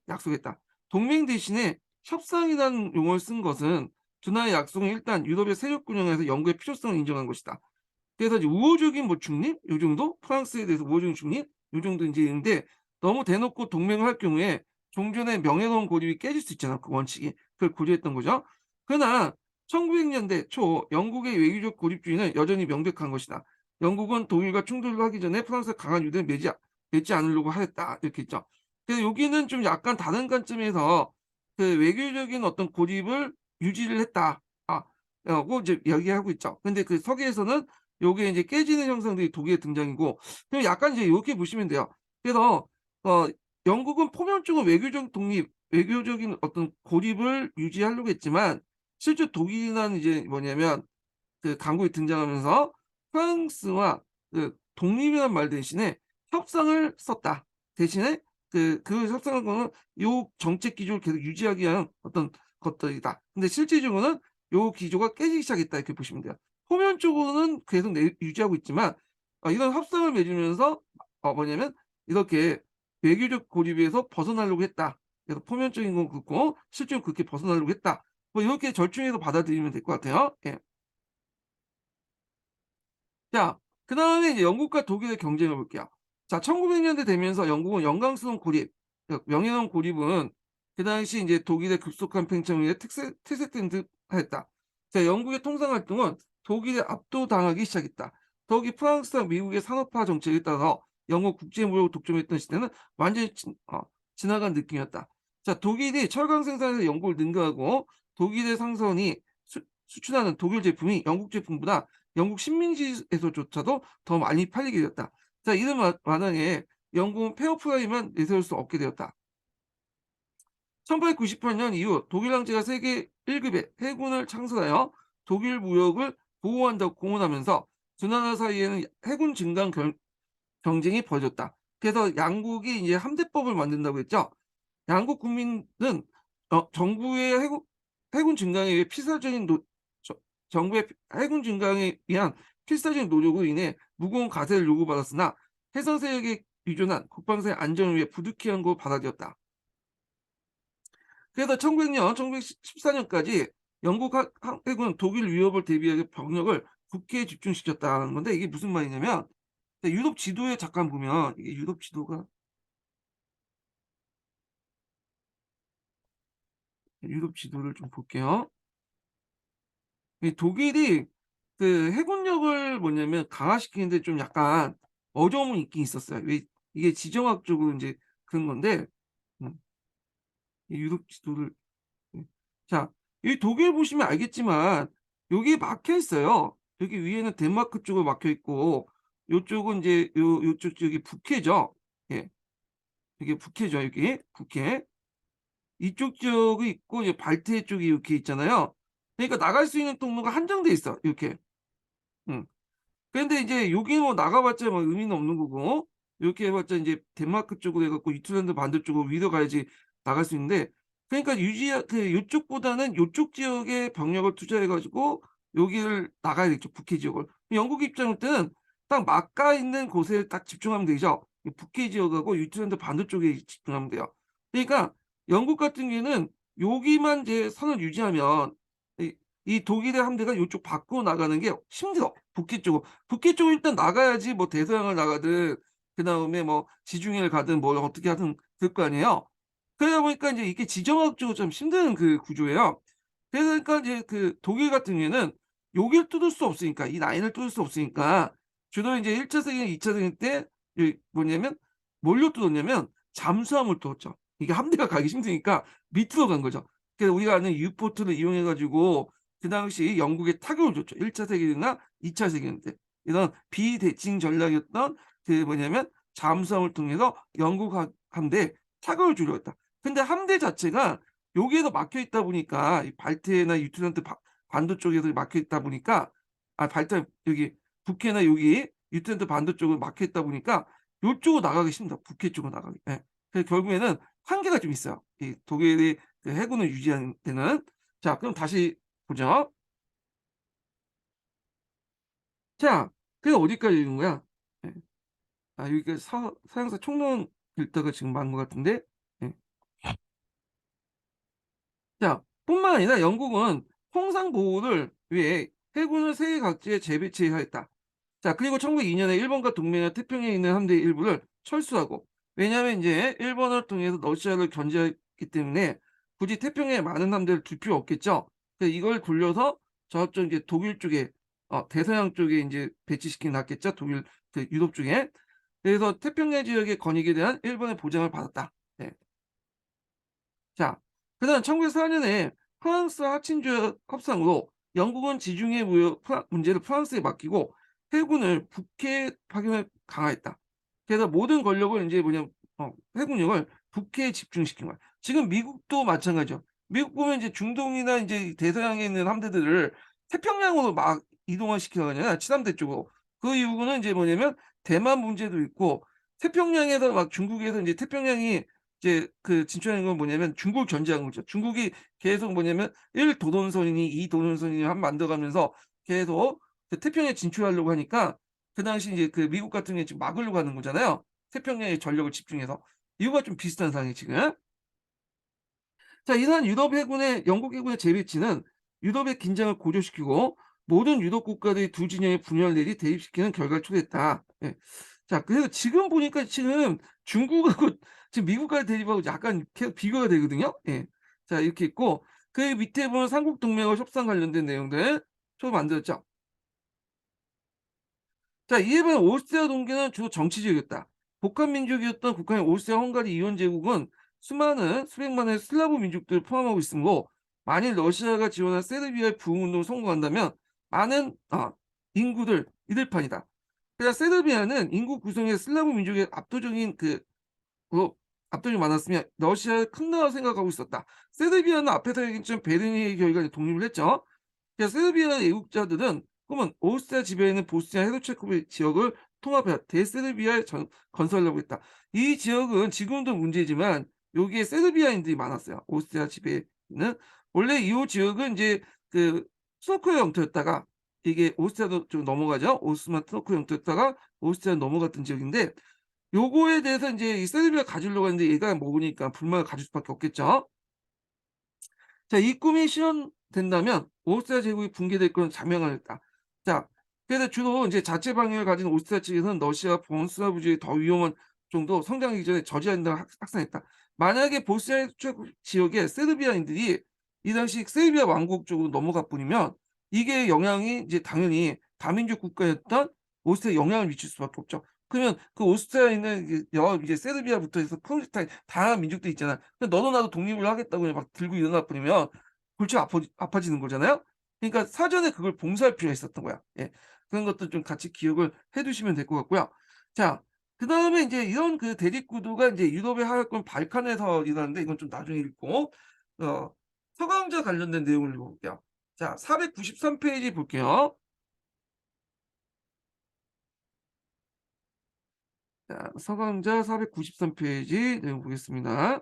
약속했다. 동맹 대신에 협상이라는 용어를 쓴 것은 두 나라의 약속은 일단 유럽의 세력 균형에서 영국의 필요성을 인정한 것이다. 그래서 이제 우호적인 뭐 중립 요 정도? 프랑스에 대해서 우호적인 중립 요 정도 인제 있는데 너무 대놓고 동맹을 할 경우에 종전의 명예로운 고립이 깨질 수 있잖아, 그 원칙이. 그걸 고려했던 거죠. 그러나 1900년대 초 영국의 외교적 고립주의는 여전히 명백한 것이다. 영국은 독일과 충돌을 하기 전에 프랑스가 강한 유대를 맺지 않으려고 하였다. 이렇게 했죠. 그래서 여기는 좀 약간 다른 관점에서 그 외교적인 어떤 고립을 유지를 했다. 고 이제 이야기하고 있죠. 근데 그 서기에서는 요게 이제 깨지는 형상들이 독일의 등장이고 그럼 약간 이제 요렇게 보시면 돼요. 그래서 어 영국은 표면적으로 외교적 독립, 외교적인 어떤 고립을 유지하려고 했지만 실제 독일이라는 이제 뭐냐면 그 강국이 등장하면서 프랑스와 그 독립이라는 말 대신에 협상을 썼다. 대신에 그 협상한 거는 요 정책 기조를 계속 유지하기 위한 어떤 것들이다. 근데 실질적으로는 요 기조가 깨지기 시작했다 이렇게 보시면 돼요. 표면적으로는 계속 유지하고 있지만 이런 협상을 맺으면서 뭐냐면 이렇게 외교적 고립에서 벗어나려고 했다. 그래서 표면적인 건 그렇고 실제로 그렇게 벗어나려고 했다. 뭐 이렇게 절충해서 받아들이면 될 것 같아요. 예. 자, 그다음에 이제 영국과 독일의 경쟁을 볼게요. 자, 1900년대 되면서 영국은 영광스러운 고립, 명예로운 고립은 그 당시 이제 독일의 급속한 팽창에 퇴색된 듯 하였다. 자, 영국의 통상 활동은 독일에 압도당하기 시작했다. 더욱이 프랑스와 미국의 산업화 정책에 따라 영국 국제 무역을 독점했던 시대는 완전히 지나간 느낌이었다. 자, 독일이 철강 생산에서 영국을 능가하고 독일의 상선이 수출하는 독일 제품이 영국 제품보다 영국 식민지에서조차도 더 많이 팔리게 되었다. 자, 이런 마당에 영국은 페어플레이만 내세울 수 없게 되었다. 1898년 이후 독일 황제가 세계 1급의 해군을 창설하여 독일 무역을 보호한다고 공언하면서 두 나라 사이에는 해군 증강 경쟁이 벌어졌다. 그래서 양국이 이제 함대법을 만든다고 했죠. 양국 국민은 정부의 해군 증강에 의해 필사적인 정부의 해군 증강에 의한 필사적인 노력으로 인해 무거운 가세를 요구받았으나 해상 세력에 의존한 국방사의 안전을 위해 부득이한 것으로 받아들였다. 그래서 1900년, 1914년까지 영국 해군은 독일 위협을 대비하기 병력을 국해에 집중시켰다는 건데 이게 무슨 말이냐면 유럽 지도에 잠깐 보면 이게 유럽 지도가 유럽 지도를 좀 볼게요. 이 독일이 그 해군력을 뭐냐면 강화시키는데 좀 약간 어려움이 있긴 있었어요. 왜 이게 지정학적으로 인제 그런 건데 음 이 유럽 지도를 자, 이 독일 보시면 알겠지만 여기 막혀 있어요. 여기 위에는 덴마크 쪽으로 막혀 있고 요쪽은 인제 요쪽 지역이 북해죠. 예. 이게 북해죠, 여기. 북해. 이쪽 지역이 있고 이제 발트해 쪽이 이렇게 있잖아요. 그러니까 나갈 수 있는 통로가 한정돼 있어, 이렇게. 음. 근데 이제 여기 뭐 나가봤자 뭐 의미는 없는 거고 이렇게 해봤자 이제 덴마크 쪽으로 해갖고 이틀랜드 반대쪽으로 위로 가야지 나갈 수 있는데 그러니까 그 요쪽보다는 요쪽 지역에 병력을 투자해가지고 여기를 나가야겠죠. 북해 지역을. 영국 입장일 때는 딱 막가 있는 곳에 딱 집중하면 되죠. 이 북해 지역하고 유틀랜드 반대쪽에 집중하면 돼요. 그러니까 영국 같은 경우에는 여기만 이제 선을 유지하면 이 독일의 함대가 요쪽 밖으로 나가는 게 힘들어. 북해 쪽으로. 북해 쪽으로 일단 나가야지 뭐 대서양을 나가든 그다음에 뭐 지중해를 가든 뭘 어떻게 하든 그럴 거 아니에요. 그러다 보니까 인제 이게 지정학적으로 좀 힘든 그 구조예요. 그러니까 이제 그 독일 같은 경우에는 여길 뚫을 수 없으니까 이 라인을 뚫을 수 없으니까 주로 인제 1차 세계나 2차 세계 때 이 뭐냐면 뭘로 뚫었냐면 잠수함을 뚫었죠. 이게 함대가 가기 힘드니까 밑으로 간 거죠. 그래서 우리가 아는 유보트를 이용해 가지고 그 당시 영국에 타격을 줬죠. 1차 세계대전이나 2차 세계대전 때. 이런 비대칭 전략이었던 그 뭐냐면 잠수함을 통해서 영국 함대에 타격을 주려 했다. 근데 함대 자체가 여기에서 막혀 있다 보니까 이 발트해나 유트란트 반도 쪽에서 막혀 있다 보니까 발트 여기 북해나 여기 유트란트 반도 쪽으로 막혀 있다 보니까 요쪽으로 나가기 힘들어. 북해 쪽으로 나가기. 예. 그래서 결국에는 한계가 좀 있어요. 이 독일이 그 해군을 유지하는 데는. 자, 그럼 다시 보죠. 자, 그게 어디까지 읽은 거야? 예. 여기가 서양사 총론 읽다가 지금 만 것 같은데. 예. 자, 뿐만 아니라 영국은 통상 보호를 위해 해군을 세계 각지에 재배치하였다. 자, 그리고 1902년에 일본과 동맹한 태평양에 있는 함대 일부를 철수하고 왜냐하면 이제 일본을 통해서 러시아를 견제했기 때문에 굳이 태평양에 많은 함대를 둘 필요 없겠죠. 그래서 이걸 돌려서 저쪽 이제 독일 쪽에 대서양 쪽에 이제 배치시키는 게 낫겠죠. 독일 그 유럽 쪽에. 그래서 태평양 지역의 권익에 대한 일본의 보장을 받았다. 네. 자, 그다음 1904년에 프랑스 하친조약 협상으로 영국은 지중해 무역 문제를 프랑스에 맡기고 해군을 북해에 파견을 강화했다. 그래서 모든 권력을 인제 뭐냐면 해군력을 북해에 집중시킨 거야. 지금 미국도 마찬가지죠. 미국 보면 이제 중동이나 인제 대서양에 있는 함대들을 태평양으로 막 이동을 시키거든요, 치담대 쪽으로. 그 이유는 인제 뭐냐면 대만 문제도 있고 태평양에서 막 중국에서 인제 태평양이 이제 그 진출하는 건 뭐냐면 중국을 견제하는 거죠. 중국이 계속 뭐냐면 1 도don선이니 2 도don선이니 한 만들어 가면서 계속 그 태평양에 진출하려고 하니까 그 당시 이제 그 미국 같은 경우에 지금 막으려고 하는 거잖아요. 태평양에 전력을 집중해서. 이유가 좀 비슷한 상황이에요 지금. 자, 이러한 유럽 해군의 영국 해군의 재배치는 유럽의 긴장을 고조시키고 모든 유럽 국가들이 두 진영의 분열을 내리 대립시키는 결과를 초래했다. 예. 자, 그래서 지금 보니까 지금 중국하고 지금 미국과의 대립하고 약간 계속 비교가 되거든요. 예. 자, 이렇게 있고 그 밑에 보면 삼국 동맹과 협상 관련된 내용들 좀 만들었죠. 자, 이에 반해 오스트리아 동계는 주로 정치적이었다. 복합 민족이었던 북한의 오스트리아 헝가리 이원 제국은 수많은 수백만의 슬라브 민족들을 포함하고 있으므로 만일 러시아가 지원한 세르비아의 부흥 운동을 성공한다면 많은 인구들 이들 판이다. 그러니까 세르비아는 인구 구성의 슬라브 민족의 압도적인 압도적이 많았으며 러시아의 큰 나라 생각하고 있었다. 세르비아는 앞에서 얘기했지만 베르니의 결과에 독립을 했죠. 그래서 세르비아 애국자들은 그러면 오스트리아 지배하는 보스니아 헤르체고비 지역을 통합해 대세르비아에 건설하려고 했다. 이 지역은 지금도 문제지만 여기에 세르비아인들이 많았어요. 오스트리아 지배는 원래 이 지역은 이제 그 트로크의 영토였다가 이게 오스트리아도 좀 넘어가죠. 오스만 트로크 영토였다가 오스트리아 넘어갔던 지역인데 요거에 대해서 이제 이 세르비아 가지려고 했는데 얘가 먹으니까 불만을 가질 수밖에 없겠죠. 자, 이 꿈이 실현된다면 오스트리아 제국이 붕괴될 것은 자명하였다. 자, 그래서 주로 이제 자체 방위를 가진 오스트리아 측에서는 러시아 본슬라브주의 더 위험한 정도 성장하기 전에 저지해야 한다고 확산했다. 만약에 보스니아 지역의 세르비아인들이 이 당시 세르비아 왕국 쪽으로 넘어가 버리면 이게 영향이 이제 당연히 다민족 국가였던 오스트리아에 영향을 미칠 수밖에 없죠. 그러면 그 오스트리아에 있는 이제 세르비아부터 해서 크로스타인 다양한 민족들 있잖아. 근데 너도 나도 독립을 하겠다고 막 들고 일어나 버리면 골치 아파지는 거잖아요. 그러니까 사전에 그걸 봉사할 필요가 있었던 거야. 예. 그런 것도 좀 같이 기억을 해 두시면 될 것 같고요. 자, 그다음에 인제 이런 그 대립 구도가 인제 유럽의 하위권 발칸에서 일어나는데 이건 좀 나중에 읽고 어 서강자 관련된 내용을 읽어 볼게요. 자, 493 페이지 볼게요. 자, 서강자 493 페이지 내용 보겠습니다.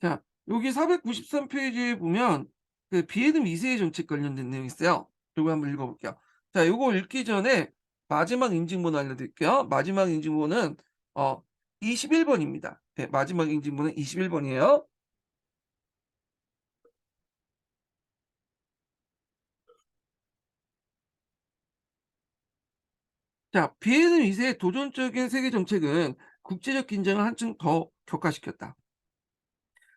자, 여기 493 페이지에 보면 그 비에드 2 세의 정책 관련된 내용이 있어요. 요거 한번 읽어 볼게요. 자, 요거 읽기 전에 마지막 인증번호 알려드릴게요. 마지막 인증번호는 어 21 번입니다. 네, 마지막 인증번호는 21 번이에요. 자, 비에드 2 세의 도전적인 세계 정책은 국제적 긴장을 한층 더 격화시켰다.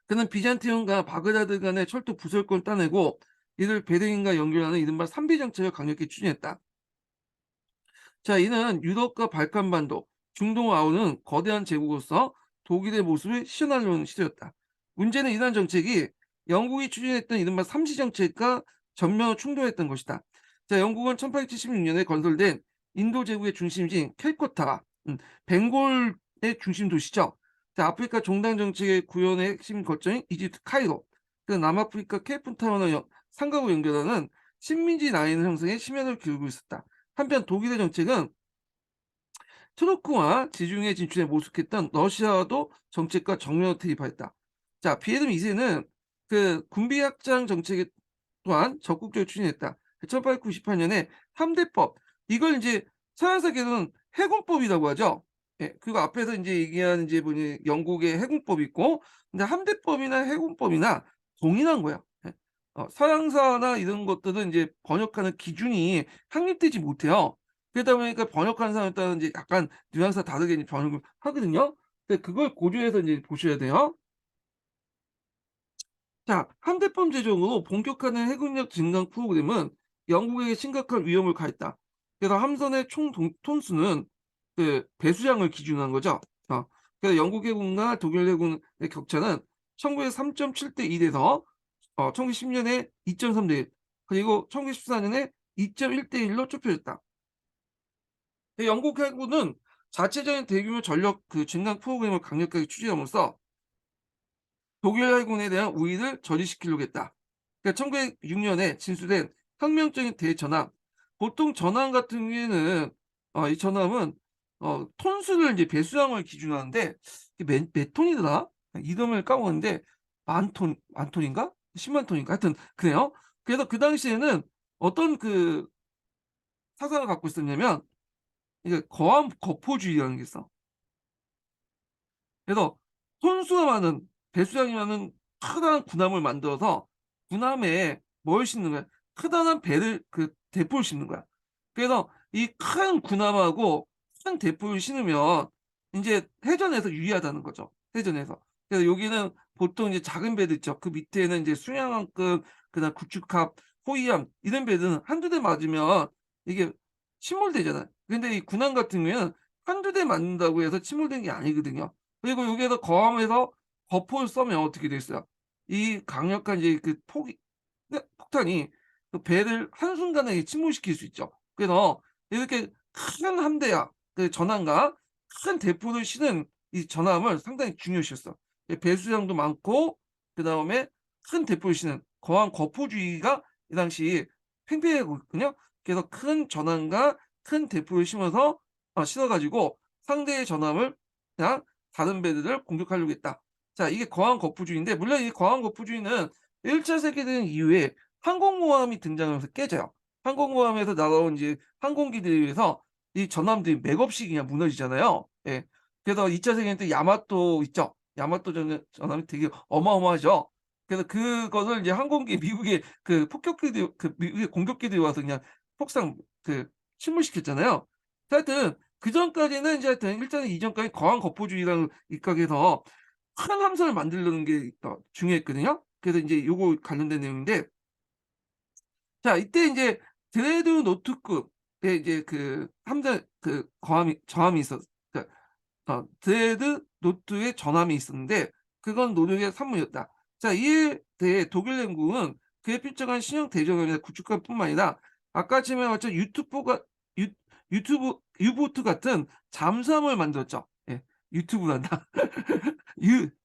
그는 비잔티움과 바그다드 간의 철도 부설권을 따내고 이를 베르린과 연결하는 이른바 삼비 정책을 강력히 추진했다. 자, 이는 유럽과 발칸반도, 중동을 아우르는 거대한 제국으로서 독일의 모습을 시전하려는 시도였다. 문제는 이러한 정책이 영국이 추진했던 이른바 삼시 정책과 전면으로 충돌했던 것이다. 자, 영국은 1876년에 건설된 인도 제국의 중심지인 캘커타, 벵골의 중심 도시죠. 자, 아프리카 종단 정책의 구현의 핵심 거점인 이집트 카이로, 그 남아프리카 케이프타운을 상가고 연결하는 식민지 라인 형성에 심연을 기울이고 있었다. 한편 독일의 정책은 트루크와 지중해 진출에 모색했던 러시아도 정책과 정면으로 대립하였다. 자, 비에름 2세는 그 군비 확장 정책 또한 적극적으로 추진했다. 1898년에 3대법 이걸 이제 서양사계에서는 해군법이라고 하죠. 예, 그리고 앞에서 이제 얘기하는 이제 보니 영국의 해군법이 있고 근데 함대법이나 해군법이나 동일한 거야. 예. 서양사나 이런 것들은 이제 번역하는 기준이 확립되지 못해요. 그러다 보니까 번역하는 사람에 따라 이제 약간 뉘앙스가 다르게 이제 번역을 하거든요. 근데 그걸 고려해서 이제 보셔야 돼요. 자, 함대법 제정으로 본격화된 해군력 증강 프로그램은 영국에게 심각한 위험을 가했다. 그래서 함선의 총 톤수는 그 배수량을 기준으로 한 거죠. 그래서 영국 해군과 독일 해군의 격차는 1900에 3.7 대 1 에서 1910 년에 2.3 대 1 그리고 1914 년에 2.1 대 1로 좁혀졌다. 영국 해군은 자체적인 대규모 전력 그 증강 프로그램을 강력하게 추진함으로써 독일 해군에 대한 우위를 저지시키려고 했다. 그러니까 1906 년에 진수된 혁명적인 대전함. 보통 전함 같은 경우에는 이 전함은 톤수를 이제 배수량을 기준으로 하는데 이게 몇 톤이더라? 이름을 까먹었는데 만 톤인가? 10만 톤인가? 하여튼 그래요. 그래서 그 당시에는 어떤 그 사상을 갖고 있었냐면 이게 거한 거포주의라는 게 있어. 그래서 손수가 많은 배수량이 많은 커다란 군함을 만들어서 군함에 뭘 싣는 거야? 커다란 배를 대포를 싣는 거야. 그래서 이 큰 군함하고 큰 대포를 싣으면 인제 해전에서 유리하다는 거죠, 해전에서. 그래서 여기는 보통 이제 작은 배들 있죠. 그 밑에는 이제 순양함급 그다음 구축함, 호위함 이런 배들은 한두 대 맞으면 이게 침몰되잖아요. 근데 이 군함 같은 경우에는 한두 대 맞는다고 해서 침몰되는 게 아니거든요. 그리고 여기에서 거함에서 거포를 쏘면 어떻게 되겠어요? 이 강력한 이제 그 폭이 네 폭탄이 그 배를 한순간에 침몰시킬 수 있죠. 그래서 이렇게 큰 함대야 그 전함과 큰 대포를 실은 이 전함을 상당히 중요시했어. 예 배수량도 많고 그다음에 큰 대포를 실은 거한 거포주의가 이 당시 팽배했거든요. 그래서 큰 전함과 큰 대포를 심어서 실어 가지고 상대의 전함을 그냥 다른 배들을 공격하려고 했다. 자 이게 거한 거푸주의인데 물론 이 거한 거푸주의는 1차 세계대전 이후에 항공모함이 등장하면서 깨져요. 항공모함에서 날아온 이제 항공기들에 의해서 이 전함들이 맥없이 그냥 무너지잖아요. 예. 그래서 2차 세계대전 때 야마토 있죠. 야마토 전함이 되게 어마어마하죠. 그래서 그거를 이제 항공기 미국의 그 폭격기들 미국의 공격기들이 와서 그냥 폭삭 침몰시켰잖아요. 하여튼 그전까지는 이제 하여튼 일전에 이전까지 거한 거포주의라는 입각에서 큰 함선을 만들려는 게 중요했거든요. 그래서 인제 요거 관련된 내용인데 자 이때 인제 드레드노트급의 이제 그 함대 거함이 저함이 그러니까 드레드노트의 전함이 있었는데 그건 노력의 산물이었다. 자 이에 대해 독일 연구은 그에 필적한 신형 대전함이나 구축함뿐만 아니라 아까 지금 말했던 유 유튜브 유보트 같은 잠수함을 만들었죠. 예. 유튜브란다.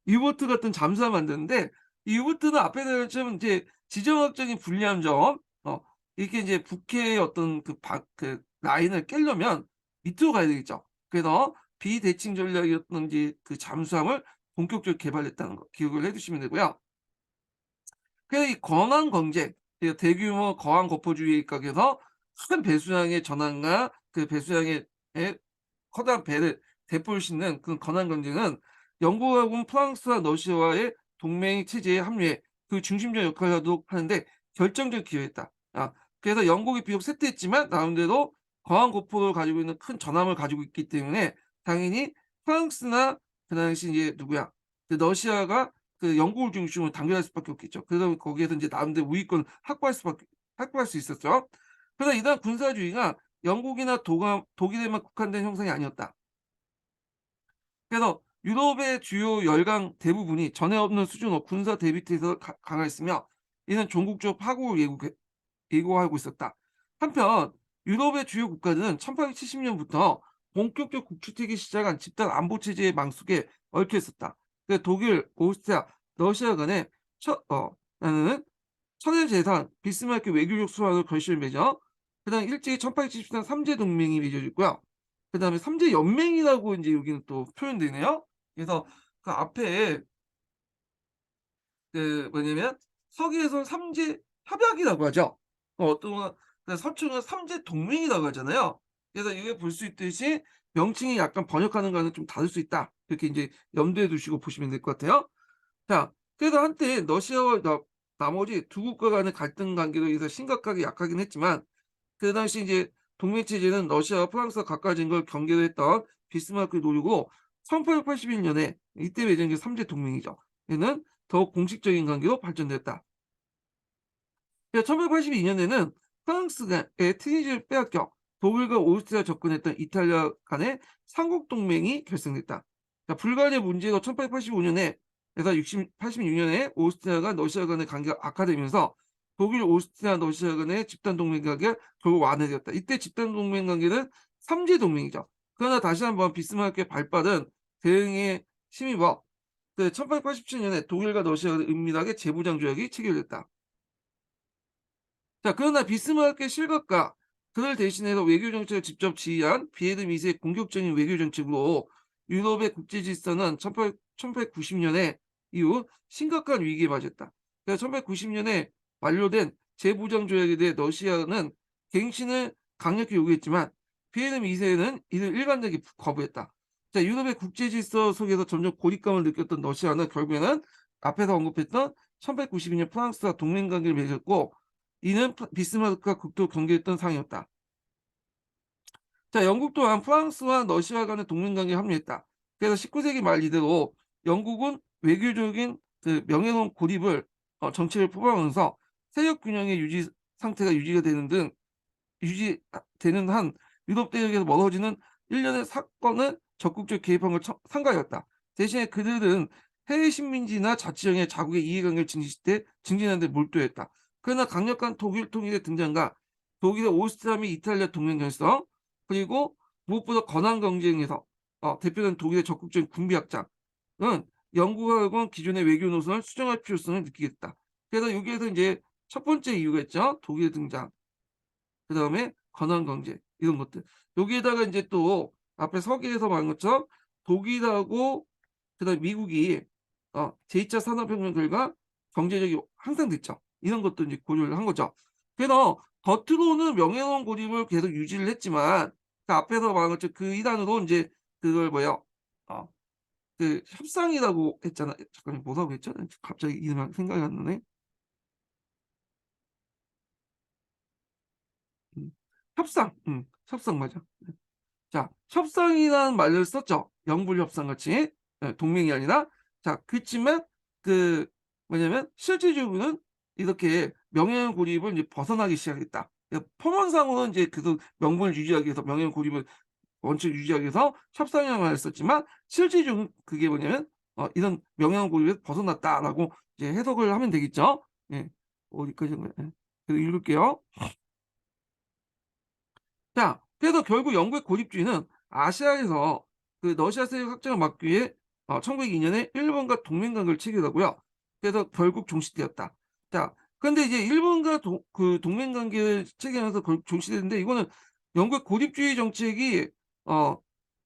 유보트 같은 잠수함을 만드는데 이 유보트는 앞에서 좀 이제 지정학적인 불리한 점 이게 이제 북해의 어떤 그 라인을 깨려면 밑으로 가야 되겠죠. 그래서 비대칭 전략이었던지 그 잠수함을 본격적으로 개발했다는 거 기억을 해 두시면 되고요. 그래서 이 건황 경제 대규모 거항 거포주의 입각에서 큰 배수량의 전환과 그 배수량의 커다란 배를 대포를 싣는 그 건황 경제는 영국하고는 프랑스와 러시아와의 동맹 체제에 합류해 그 중심적 역할을 하도록 하는데 결정적인 기여했다. 그래서 영국이 비록 쇠퇴했지만 나름대로 거항 고포를 가지고 있는 큰 전함을 가지고 있기 때문에 당연히 프랑스나 그 당시 이제 누구야 그 러시아가 그 영국을 중심으로 단결할 수밖에 없겠죠. 그래서 거기에서 인제 나름대로 우위권을 확보할 수 있었죠. 그러나 이러한 군사주의가 영국이나 독일에만 국한된 형상이 아니었다. 그래서 유럽의 주요 열강 대부분이 전에 없는 수준으로 군사 대비태세를 강화했으며 이는 종국적 파국을 예고하고 있었다. 한편 유럽의 주요 국가들은 1870 년부터 본격적 국주택이 시작한 집단 안보 체제의 망 속에 얽혀 있었다. 독일, 오스트리아, 러시아 간에 나는 천의 재산, 비스마르크 외교적 수완을 결실을 맺어 그다음 일제히 1874 삼재 동맹이 맺어졌고요. 그다음에 삼재 연맹이라고 인제 여기는 또 표현되네요. 그래서 그 앞에 그 뭐냐면 서기에서는 삼재 협약이라고 하죠. 어떤 건 서초는 삼재 동맹이라고 하잖아요. 그래서 이게 볼 수 있듯이 명칭이 약간 번역하는 거는 좀 다를 수 있다. 이렇게 인제 염두에 두시고 보시면 될 것 같아요. 자 그래서 한때 러시아와 나머지 두 국가 간의 갈등 관계로 인해서 심각하게 약하긴 했지만 그 당시 이제 동맹 체제는 러시아와 프랑스가 가까워진 걸 경계로 했던 비스마르크를 노리고 1881 년에 이때 맺은 게 삼재 동맹이죠. 얘는 더욱 공식적인 관계로 발전됐다. 1882 년에는 프랑스의 트니지를 빼앗겨 독일과 오스트리아 접근했던 이탈리아 간의 삼국 동맹이 결성됐다. 자, 불가리아 문제로 1885 년에 그래서 86 년에 오스트리아가 러시아 간의 관계가 악화되면서 독일, 오스트리아, 러시아 간의 집단 동맹 관계가 결국 완화되었다. 이때 집단 동맹 관계는 삼재 동맹이죠. 그러나 다시 한번 비스마르크의 발빠른 대응에 힘입어 1887 년에 독일과 러시아가 은밀하게 재무장 조약이 체결됐다. 자 그러나 비스마르크의 실각과 그를 대신해서 외교 정책을 직접 지휘한 비에르 미세의 공격적인 외교 정책으로 유럽의 국제 질서는 1890 년에 이후 심각한 위기에 맞았다. 그래서 1890 년에 완료된 재무장 조약에 대해 러시아는 갱신을 강력히 요구했지만 비헤름 2세는 이를 일관되게 거부했다. 자, 유럽의 국제 질서 속에서 점점 고립감을 느꼈던 러시아는 결국에는 앞에서 언급했던 1892년 프랑스와 동맹 관계를 맺었고, 이는 비스마르크가 국도 경계했던 상황이었다. 자, 영국 또한 프랑스와 러시아 간의 동맹 관계에 합류했다. 그래서 19세기 말 이대로 영국은 외교적인 그 명예로운 고립을 정책을 포함하면서 세력 균형의 유지 상태가 유지가 되는 등 유지되는 한 유럽 대륙에서 멀어지는 일련의 사건을 적극적으로 개입한 걸 삼가였다. 대신에 그들은 해외 식민지나 자치령의 자국의 이해관계를 증진하는 데 몰두했다. 그러나 강력한 독일 통일의 등장과 독일의 오스트리아 및 이탈리아 동맹 결성, 그리고 무엇보다 건한 경쟁에서 대표된 독일의 적극적인 군비 확장은 영국하고는 기존의 외교 노선을 수정할 필요성을 느끼게 됐다. 그래서 여기에서 이제 첫 번째 이유가 있죠. 독일의 등장. 그다음에 건한 경제 이런 것들. 여기에다가 이제 또 앞에 서기에서 말한 것처럼 독일하고 그다음에 미국이 제2차 산업혁명 결과 경제력이 향상됐죠. 이런 것도 이제 고려를 한 거죠. 그래서 겉으로는 명예로운 고립을 계속 유지를 했지만 그 앞에서 말한 것처럼 그 일환으로 인제 그걸 뭐예요? 어 그 협상이라고 했잖아요. 잠깐만 뭐라고 했죠? 갑자기 이름이 생각이 안 나네. 음. 협상. 협상 맞아. 자, 협상이라는 말을 썼죠. 영불 협상 같이. 예, 동맹이 아니라. 자, 그치만 그 뭐냐면 실질적으로는 이렇게 명예의 고립을 이제 벗어나기 시작했다. 표면상으로는 이제 계속 명분을 유지하기 위해서 명예의 고립을 원칙을 유지하기 위해서 협상이라는 말을 썼지만 실질적으로 그게 뭐냐면 이런 명예의 고립에서 벗어났다라고 이제 해석을 하면 되겠죠. 예. 어디까지인가요? 예. 읽을게요. 자, 그래서 결국 영국의 고립주의는 아시아에서 그 러시아 세력 확장을 막기 위해 1902년에 일본과 동맹 관계를 체결하고요. 그래서 결국 종식되었다. 자, 그런데 이제 일본과 그 동맹 관계를 체결하면서 결국 종식됐는데 이거는 영국의 고립주의 정책이 어,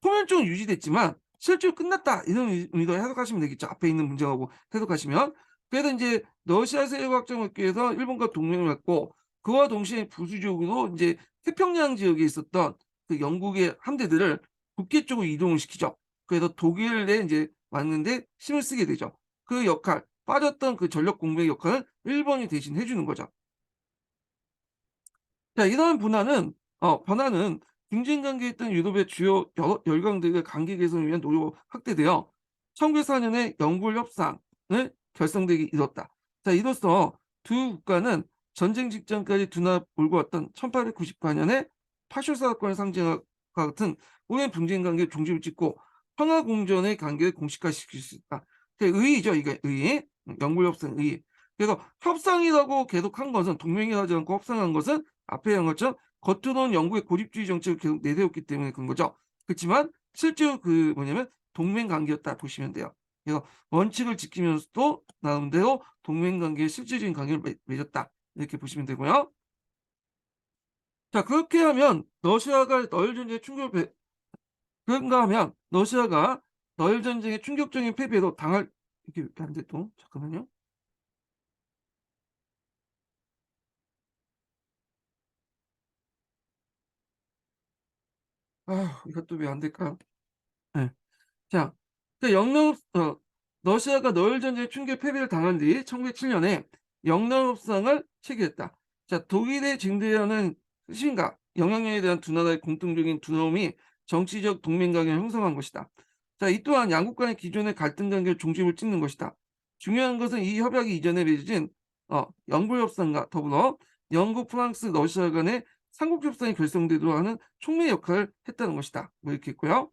표면적으로 유지됐지만 실제로 끝났다 이런 의미로 해석하시면 되겠죠. 앞에 있는 문장하고 해석하시면. 그래서 이제 러시아 세력 확장을 막기 위해서 일본과 동맹을 맺고 그와 동시에 부수적으로 이제 태평양 지역에 있었던 그 영국의 함대들을 북계 쪽으로 이동을 시키죠. 그래서 독일에 이제 왔는데 힘을 쓰게 되죠. 그 역할, 빠졌던 그 전력 공백의 역할을 일본이 대신 해 주는 거죠. 자, 이러한 변화는 경쟁 관계에 있던 유럽의 주요 여러 열강들의 관계 개선을 위한 노력으로 확대되어 1904년에 영불 협상을 결성되기 이뤘다. 자, 이로써 두 국가는 전쟁 직전까지 두나 몰고 왔던 1894년에 파쇼 사건을 상징과 같은 오랜 분쟁 관계의 종집을 찍고 평화 공존의 관계를 공식화시킬 수 있다. 의의죠, 이게 의의. 영불 협상 의의. 그래서 협상이라고 계속한 것은 동맹이 하지 않고 협상한 것은 앞에 한 것처럼 겉으로는 영국의 고립주의 정책을 계속 내세웠기 때문에 그런 거죠. 그렇지만 실제로 그 뭐냐면 동맹 관계였다 보시면 돼요. 그래서 원칙을 지키면서도 나름대로 동맹 관계의 실질적인 관계를 맺었다. 이렇게 보시면 되고요. 자, 그렇게 하면 러시아가 너일 전쟁의 충격을 그런가 하면 러시아가 너일 전쟁의 충격적인 패배로 당할 이게 왜 이렇게 안 돼 또? 잠깐만요. 아, 이것도 왜 안 될까요? 예. 자, 그 러시아가 너일 전쟁 충격 패배를 당한 뒤 1907년에 영농협상을 체결했다. 자, 독일의 증대하는 신과 영향력에 대한 두 나라의 공통적인 두려움이 정치적 동맹 관계를 형성한 것이다. 자, 이 또한 양국 간의 기존의 갈등 관계를 종집을 찍는 것이다. 중요한 것은 이 협약이 이전에 맺어진 영불협상과 더불어 영국, 프랑스, 러시아 간의 삼국협상이 결성되도록 하는 촉매 역할을 했다는 것이다. 뭐 이렇게 있고요.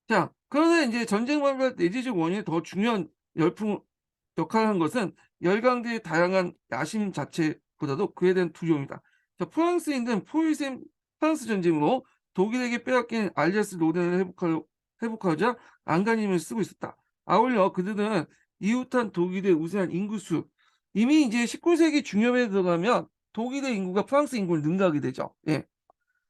자, 그러나 인제 전쟁 발발 내재적 원인이 더 중요한 열풍 역할을 한 것은 열강대의 다양한 야심 자체보다도 그에 대한 두려움이다. 자, 프랑스인들은 포위된 프랑스 전쟁으로 독일에게 빼앗긴 알자스 로렌을 회복하고자 안간힘을 쓰고 있었다. 아울러 그들은 이웃한 독일의 우세한 인구수 이미 이제 19 세기 중엽에 들어가면 독일의 인구가 프랑스 인구를 능가하게 되죠. 예.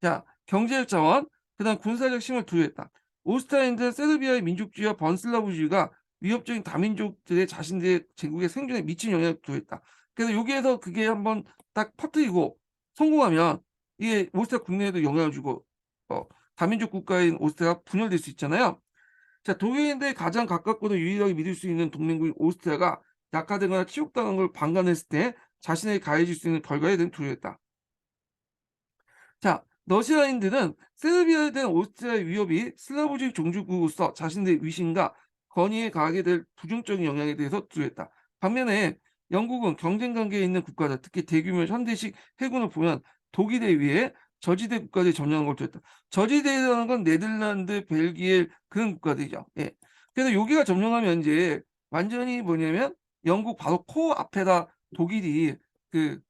자, 경제적 자원, 그다음 군사적 힘을 투여했다. 오스트리아인들은 세르비아의 민족주의와 번슬라브주의가 위협적인 다민족들의 자신들의 제국의 생존에 미친 영향을 투여했다. 그래서 여기에서 그게 한번 딱 퍼뜨리고 성공하면 이게 오스트리아 국내에도 영향을 주고 다민족 국가인 오스트리아가 분열될 수 있잖아요. 자, 독일인들이 가장 가깝고도 유일하게 믿을 수 있는 동맹국인 오스트리아가 약화되거나 치욕당한 걸 방관했을 때 자신에게 가해질 수 있는 결과에 대한 두려워했다. 자, 러시아인들은 세르비아에 대한 오스트리아의 위협이 슬라브주의 종주국으로서 자신들의 위신과 권위에 가하게 될 부정적인 영향에 대해서 두려워했다. 반면에 영국은 경쟁 관계에 있는 국가다. 특히 대규모 현대식 해군을 보면 독일에 의해 저지대 국가들이 점령한 걸 두려웠다. 저지대라는 건 네덜란드, 벨기에 그런 국가들이죠. 예. 그래서 여기가 점령하면 이제 완전히 뭐냐면 영국 바로 코 앞에다 독일이 그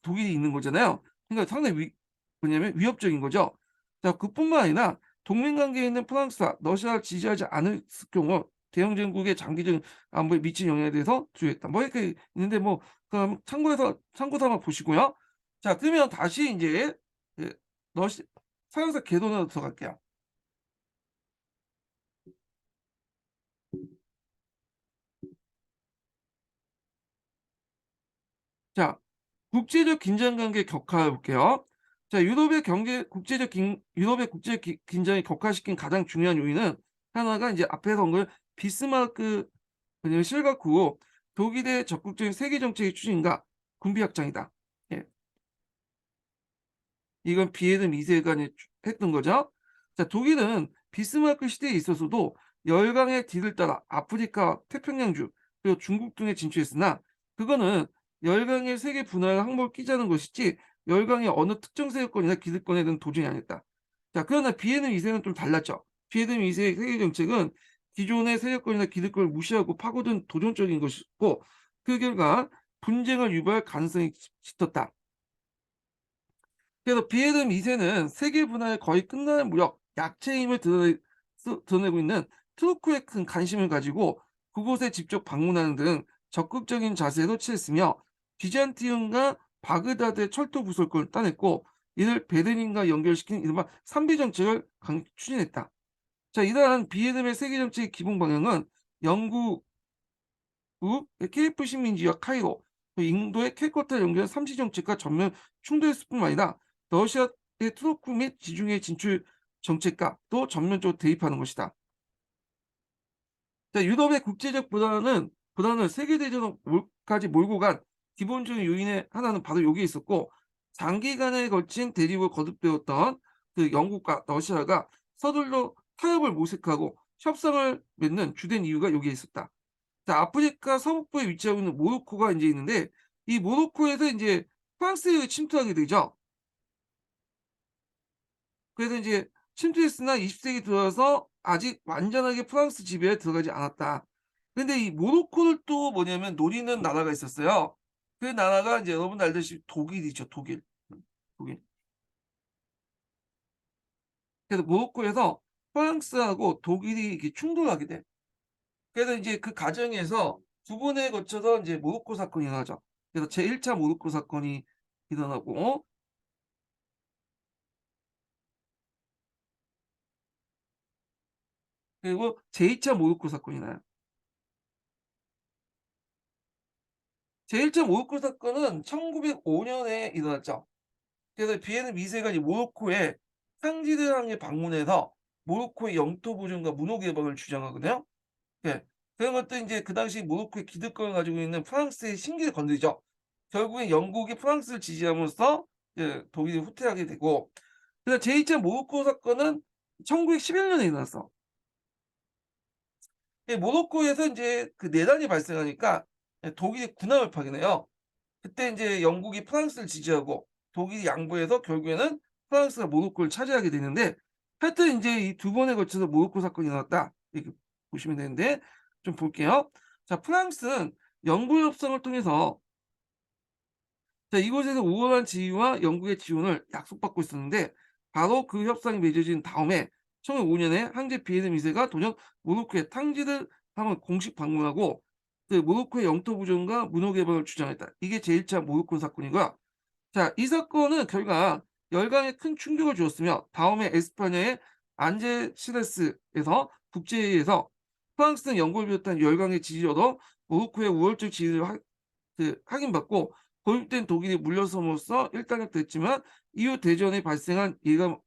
독일이 있는 거잖아요. 그러니까 상당히 뭐냐면 위협적인 거죠. 자, 그뿐만 아니라 동맹 관계에 있는 프랑스와 러시아를 지지하지 않을 경우 대영 제국의 장기적인 안보에 미친 영향에 대해서 주의했다. 뭐 이렇게 있는데 뭐 그럼 참고 삼아 보시고요. 자, 그러면 다시 이제 예, 러시 서양사 궤도로 들어갈게요. 자, 국제적 긴장 관계 격화해 볼게요. 자, 유럽의 국제 긴장이 격화시킨 가장 중요한 요인은 하나가 이제 앞에서 온 걸 비스마르크 왜냐면 실각 후 독일의 적극적인 세계 정책의 추진과 군비 확장이다. 예. 이건 비에르 미세가 이제 했던 거죠. 자, 독일은 비스마르크 시대에 있어서도 열강의 뒤를 따라 아프리카, 태평양주, 그리고 중국 등에 진출했으나 그거는 열강의 세계 분화에 항목을 끼자는 것이지 열강의 어느 특정 세력권이나 기득권에 대한 도전이 아니었다. 자, 그러나 비에르 미세는 좀 달랐죠. 비에르 미세의 세계 정책은 기존의 세력권이나 기득권을 무시하고 파고든 도전적인 것이고 그 결과 분쟁을 유발할 가능성이 짙었다. 그래서 비에름 2세는 세계 분화에 거의 끝나는 무렵 약체의 힘을 드러내고 있는 트루크에 큰 관심을 가지고 그곳에 직접 방문하는 등 적극적인 자세로 취했으며 비잔티움과 바그다드의 철도 부설권을 따냈고 이를 베르린과 연결시킨 이른바 삼비 정책을 추진했다. 자, 이러한 비에름의 세계 정책의 기본 방향은 영국, 케이프 식민지와 카이로, 인도의 캘커타 연결한 삼시 정책과 전면 충돌했을 뿐만 아니라 러시아의 트로크 및 지중해 진출 정책과 또 전면적으로 대입하는 것이다. 자, 유럽의 국제적 불안을 세계대전까지 몰고 간 기본적인 요인의 하나는 바로 여기에 있었고 장기간에 걸친 대립을 거듭되었던 그 영국과 러시아가 서둘러 타협을 모색하고 협상을 맺는 주된 이유가 여기에 있었다. 자, 아프리카 서북부에 위치하고 있는 모로코가 인제 있는데 이 모로코에서 인제 프랑스에 침투하게 되죠. 그래서 인제 침투했으나 20 세기 들어서 아직 완전하게 프랑스 지배에 들어가지 않았다. 근데 이 모로코를 또 뭐냐면 노리는 나라가 있었어요. 그 나라가 인제 여러분 알다시피 독일이죠, 독일. 독일. 그래서 모로코에서 프랑스하고 독일이 이렇게 충돌하게 돼. 그래서 인제 그 과정에서 두 번에 걸쳐서 인제 모로코 사건이 일어나죠. 그래서 제1차 모로코 사건이 일어나고 그리고 제2차 모로코 사건이 나요. 제1차 모로코 사건은 1905 년에 일어났죠. 그래서 비에르 미세가 이제 모로코에 상지를 향해 방문해서 모로코의 영토 보존과 문호 개방을 주장하거든요. 예. 그런 것도 인제 그 당시 모로코의 기득권을 가지고 있는 프랑스의 신기를 건드리죠. 결국엔 영국이 프랑스를 지지함으로써 독일이 후퇴하게 되고 그래서 제2차 모로코 사건은 1911 년에 일어났어. 모로코에서 인제 그 내란이 발생하니까 독일이 군함을 파견해요. 그때 인제 영국이 프랑스를 지지하고 독일이 양보해서 결국에는 프랑스가 모로코를 차지하게 되는데 하여튼 인제 이 두 번에 걸쳐서 모로코 사건이 일어났다. 이렇게 보시면 되는데 좀 볼게요. 자, 프랑스는 영구 협상을 통해서 자, 이곳에서 우월한 지위와 영국의 지원을 약속받고 있었는데 바로 그 협상이 맺어진 다음에 1905 년에 황제 비에르 미세가 도년 모로코의 탕지를 한번 공식 방문하고 그 모로코의 영토 보존과 문호 개방을 주장했다. 이게 제1차 모로코 사건이고요. 자, 이 사건은 결과 열강에 큰 충격을 주었으며 다음에 에스파냐의 안제시레스에서 국제회의에서 프랑스는 영국을 비롯한 열강의 지지를 얻어 모로코의 우월적 지위를 확인받고 고립된 독일이 물러섬으로써 일단락됐지만 이후 대전에 발생한 예감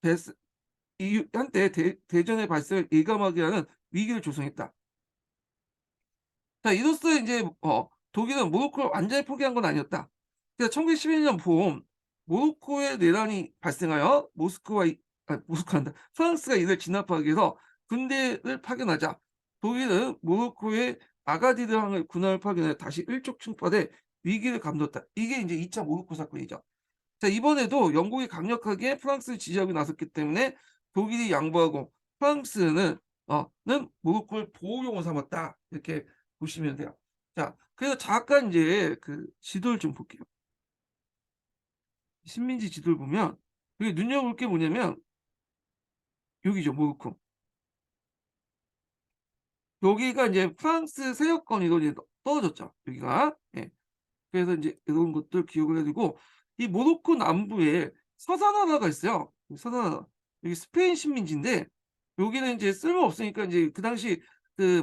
베스 이후 한때 대전의 발생을 예감하게 하는 위기를 조성했다. 자, 이로써 인제 독일은 모로코를 완전히 포기한 건 아니었다. 그래서 1911년 봄 모로코에 내란이 발생하여 모스크바란다. 프랑스가 이를 진압하기 위해서 군대를 파견하자 독일은 모로코에 아가디르 항을 군함을 파견해 다시 일촉즉발의 위기를 감뒀다. 이게 인제 2차 모로코 사건이죠. 자, 이번에도 영국이 강력하게 프랑스를 지지하고 나섰기 때문에 독일이 양보하고 프랑스는 는 모로코를 보호용으로 삼았다. 이렇게 보시면 돼요. 자, 그래서 잠깐 인제 지도를 좀 볼게요. 식민지 지도를 보면 여기 눈여볼 게 뭐냐면 여기죠, 모로코. 여기가 인제 프랑스 세력권이고 이제 떨어졌죠, 여기가. 예. 그래서 인제 이런 것들 기억을 해 두고 이 모로코 남부에 서산하나가 있어요. 서산하나. 여기 스페인 식민지인데 여기는 인제 쓸모없으니까 인제 그 당시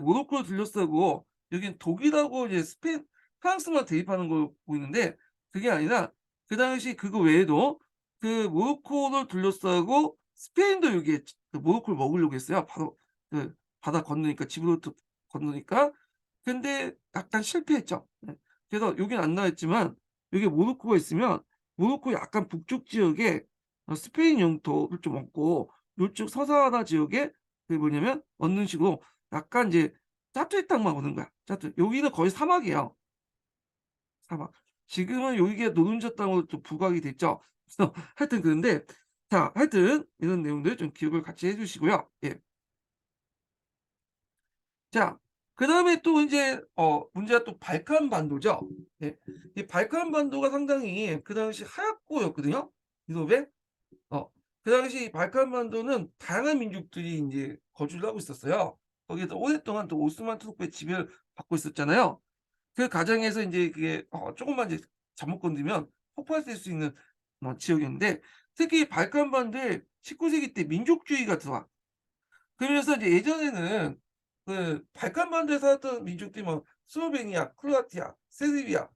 모로코를 둘러싸고 여긴 독일하고 이제 프랑스만 대립하는 걸로 보이는데 그게 아니라 그 당시 그거 외에도 모로코를 둘러싸고 스페인도 여기에 모로코를 먹으려고 했어요. 바로 바다 건너니까 지브롤터 건너니까. 근데 약간 실패했죠. 예. 그래서 여긴 안 나와 있지만 여기에 모로코가 있으면 모로코 약간 북쪽 지역에 스페인 영토를 좀 얻고 요쪽 서사하나 지역에 뭐냐면 얻는 식으로 약간 이제 짜투리 땅만 오는 거야. 짜투리. 여기는 거의 사막이에요. 사막. 지금은 여기가 노른자 땅으로 또 부각이 됐죠. 그래서 하여튼 그런데 자, 하여튼 이런 내용들 좀 기억을 같이 해 주시고요. 예. 자, 그다음에 또 인제 문제가 또 발칸 반도죠. 예. 이 발칸 반도가 상당히 그 당시 하얗고였거든요, 유럽에. 어 그 당시 발칸 반도는 다양한 민족들이 인제 거주를 하고 있었어요. 거기에서 오랫동안 또 오스만 투르크의 지배를 받고 있었잖아요. 그 과정에서 인제 그게 쪼금만 이제 잘못 건드리면 폭발될 수 있는 지역이었는데 특히 발칸 반도에 19 세기 때 민족주의가 들어와. 그러면서 이제 예전에는 발칸반도에 살았던 민족들이 뭐 스로베니아, 크로아티아, 세르비아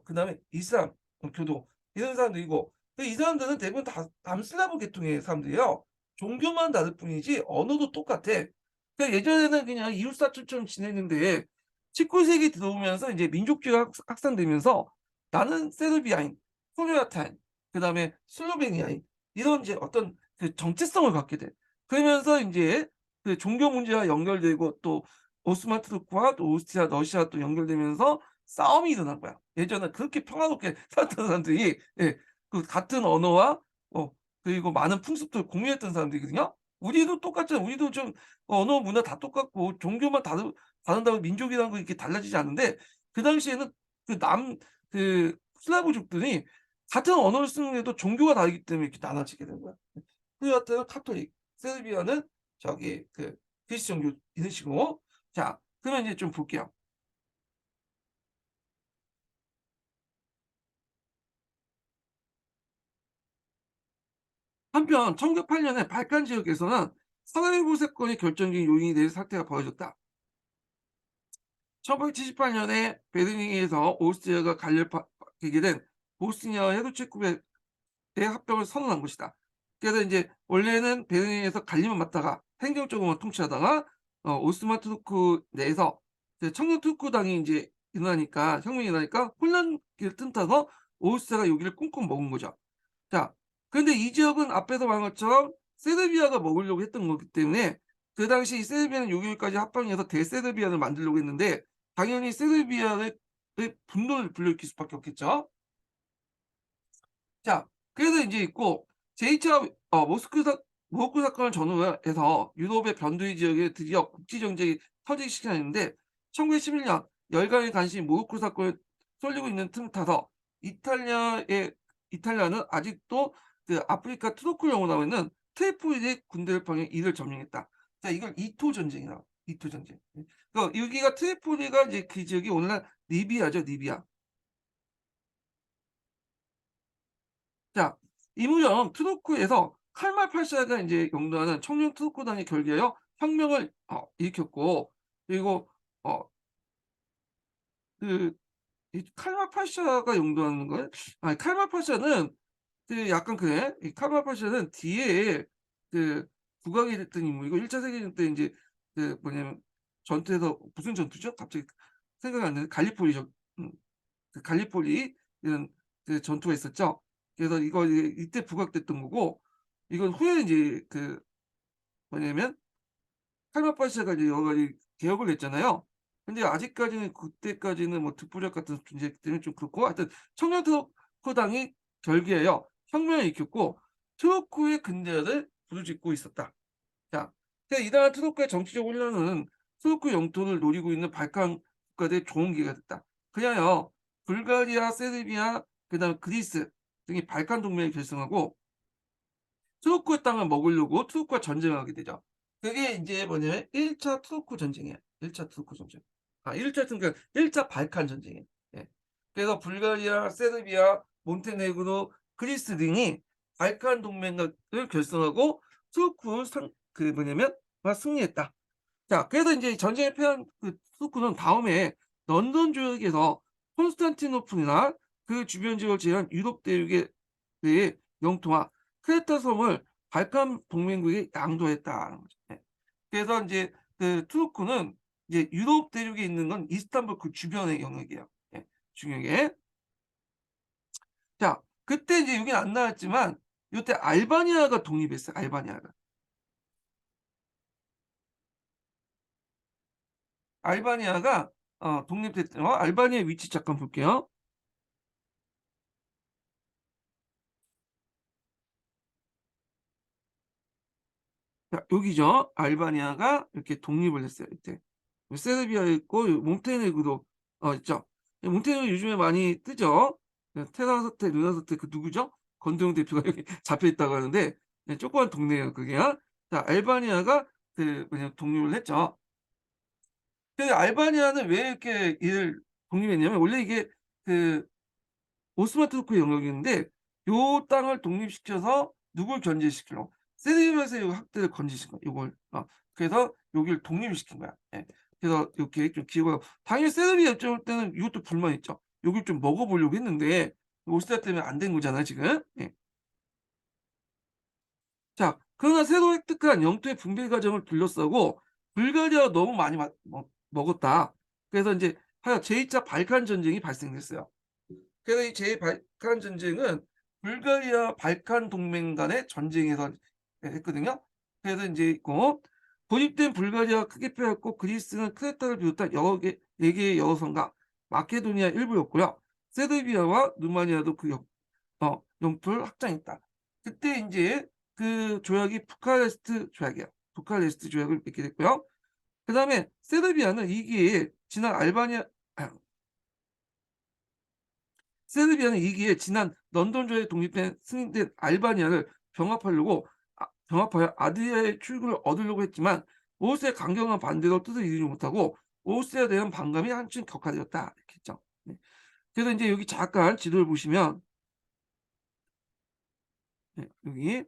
그다음에 이슬람 교도 이런 사람들이고 이 사람들은 대부분 다 남슬라브 계통의 사람들이에요. 종교만 다를 뿐이지 언어도 똑같아. 그러니까 예전에는 그냥 이웃사촌처럼 지냈는데 19 세기 들어오면서 이제 민족주의가 확산되면서 나는 세르비아인, 크로아티아인, 그다음에 슬로베니아인 이런 이제 어떤 정체성을 갖게 돼. 그러면서 인제 종교 문제와 연결되고 또 오스만 투르크와 또 오스트리아, 러시아 또 연결되면서 싸움이 일어난 거야. 예전에 그렇게 평화롭게 살았던 사람들이 같은 언어와 그리고 많은 풍습들을 공유했던 사람들이거든요. 우리도 똑같잖아요. 우리도 좀 언어, 문화 다 똑같고 종교만 다른다고 민족이라는 거 이렇게 달라지지 않는데 그 당시에는 남 슬라브족들이 같은 언어를 쓰는데도 종교가 다르기 때문에 이렇게 나눠지게 된 거야. 크로아티아는 카톨릭, 세르비아는 그리스천교 이런 식으로. 자, 그러면 이제 좀 볼게요. 한편 1908 년에 발칸 지역에서는 사라예보 사건이 결정적인 요인이 될 사태가 벌어졌다. 1878 년에 베르린에서 오스트리아가 가게 된 보스니아와 헤르체고비나의 합병을 선언한 것이다. 그래서 인제 원래는 베르린에서 갈림을 맡다가 행정적으로만 통치하다가 오스만 투르크 내에서 청년 투르크당이 인제 혁명이 일어나니까 혼란기를 틈타서 오스트리아가 여기를 꽁꽁 먹은 거죠. 자, 그런데 이 지역은 앞에서 말한 것처럼 세르비아가 먹으려고 했던 거기 때문에 그 당시 세르비아는 여기까지 합방해서 대세르비아를 만들려고 했는데 당연히 세르비아의 분노를 불러일으킬 수밖에 없겠죠. 자, 그래서 인제 있고 제2차 모스크 사건을 전후해서 유럽의 변두리 지역에 드디어 국지 정쟁이 터지기 시작했는데 1911년 열강의 간신인 모로코 사건을 쏠리고 있는 틈을 타서 이탈리아의 이탈리아는 아직도 아프리카 트로크령으로 있는 트리포리의 군대를 방해 이를 점령했다. 자, 이걸 이토 전쟁이라고. 이토 전쟁. 그러니까 여기가 트리포리가 이제 그 지역이 오늘날 리비아죠, 리비아. 자, 이 무렵 투르크에서 칼말 파샤가 인제 영도하는 청년 투르크당이 결계하여 혁명을 일으켰고 그리고 어 그 이 칼말 파샤가 용도하는 거예요? 아니 칼말 파샤는 그 약간 그래. 이 칼말 파샤는 뒤에 그 국왕이 됐던 인물이고 1차 세계대전 때 인제 그 뭐냐면 전투에서 무슨 전투죠? 갑자기 생각이 안 나네. 갈리폴리 전 그 갈리폴리 이런 그 전투가 있었죠. 그래서 이거 이때 부각됐던 거고 이건 후에 인제 그 뭐냐면 칼말 파샤가 이제 여러 가지 개혁을 했잖아요. 근데 아직까지는 그때까지는 뭐 특보적 같은 존재이기 때문에 좀 그렇고 하여튼 청년 트로커당이 결계하여 혁명을 일으켰고 트로크의 근대화를 부르짖고 있었다. 자, 그러니까 이러한 트로크의 정치적 혼란은 트로크 영토를 노리고 있는 발칸 국가들의 좋은 기회가 됐다. 그리하여 불가리아, 세르비아, 그다음에 그리스 등이 발칸 동맹을 결성하고 트로크의 땅을 먹으려고 트로크와 전쟁을 하게 되죠. 그게 인제 뭐냐면 1차 트로크 전쟁이에요. 1차 트로크 전쟁. 아 1차 그러니까 1차 발칸 전쟁이에요. 예. 그래서 불가리아, 세르비아, 몬테네그로, 그리스 등이 발칸 동맹을 결성하고 트로크 상 그 뭐냐면 가 승리했다. 자 그래서 인제 전쟁에 패한 그 트로크는 다음에 런던 조약에서 콘스탄티노플이나 그 주변 지역을 제외한 유럽 대륙의 영토와 크레타 섬을 발칸 동맹국에 양도했다는 거죠. 예. 그래서 인제 그 투르크는 이제 유럽 대륙에 있는 건 이스탄불 그 주변의 영역이에요. 예. 중역에. 자 그때 이제 여기는 안 나왔지만 요때 알바니아가 독립했어요, 알바니아가. 알바니아가 독립됐 알바니아 위치 잠깐 볼게요. 자 여기죠. 알바니아가 이렇게 독립을 했어요, 이때. 세르비아에 있고 요 몬테네그로 있죠. 몬테네그로 요즘에 많이 뜨죠. 테라사테, 루나사테 그 누구죠? 권도영 대표가 여기 잡혀 있다고 하는데 조그만 동네예요 그게요. 자 알바니아가 그 뭐냐 독립을 했죠. 근데 알바니아는 왜 이렇게 이를 독립했냐면 원래 이게 그 오스만 투르크의 영역인데 요 땅을 독립시켜서 누굴 견제시키려고 세르비아에서 요 학대를 건지신 거야 요걸. 그래서 여기를 독립을 시킨 거야. 예. 그래서 이렇게 좀 기고요. 당연히 세르비아 입장일 때는 이것도 불만이 있죠. 여길 좀 먹어 보려고 했는데 오스트리아 때문에 안 된 거잖아요 지금. 예. 자 그러나 새로 획득한 영토의 분배 과정을 둘러싸고 불가리아가 너무 많이 먹었다. 그래서 인제 하여 제2차 발칸 전쟁이 발생했어요. 그래서 이 제 발칸 전쟁은 불가리아 발칸 동맹 간의 전쟁에서 했거든요. 그래서 인제 있고 독립된 불가리아가 크게 패했고 그리스는 크레타를 비롯한 여러 개 4 개의 여성과 마케도니아 일부였고요. 세르비아와 루마니아도 그 영토를 확장했다. 그때 인제 그 조약이 부카레스트 조약이에요. 부카레스트 조약을 맺게 됐고요. 그다음에 세르비아는 이기에 지난 알바니아 세르비아는 이기에 지난 런던 조약에 독립된 승인된 알바니아를 병합하여 아드리아의 출구를 얻으려고 했지만 오스트리아의 강경한 반대로 뜻을 이루지 못하고 오스트리아에 대한 반감이 한층 격화되었다. 이렇게 했죠. 네. 그래서 인제 여기 잠깐 지도를 보시면 여기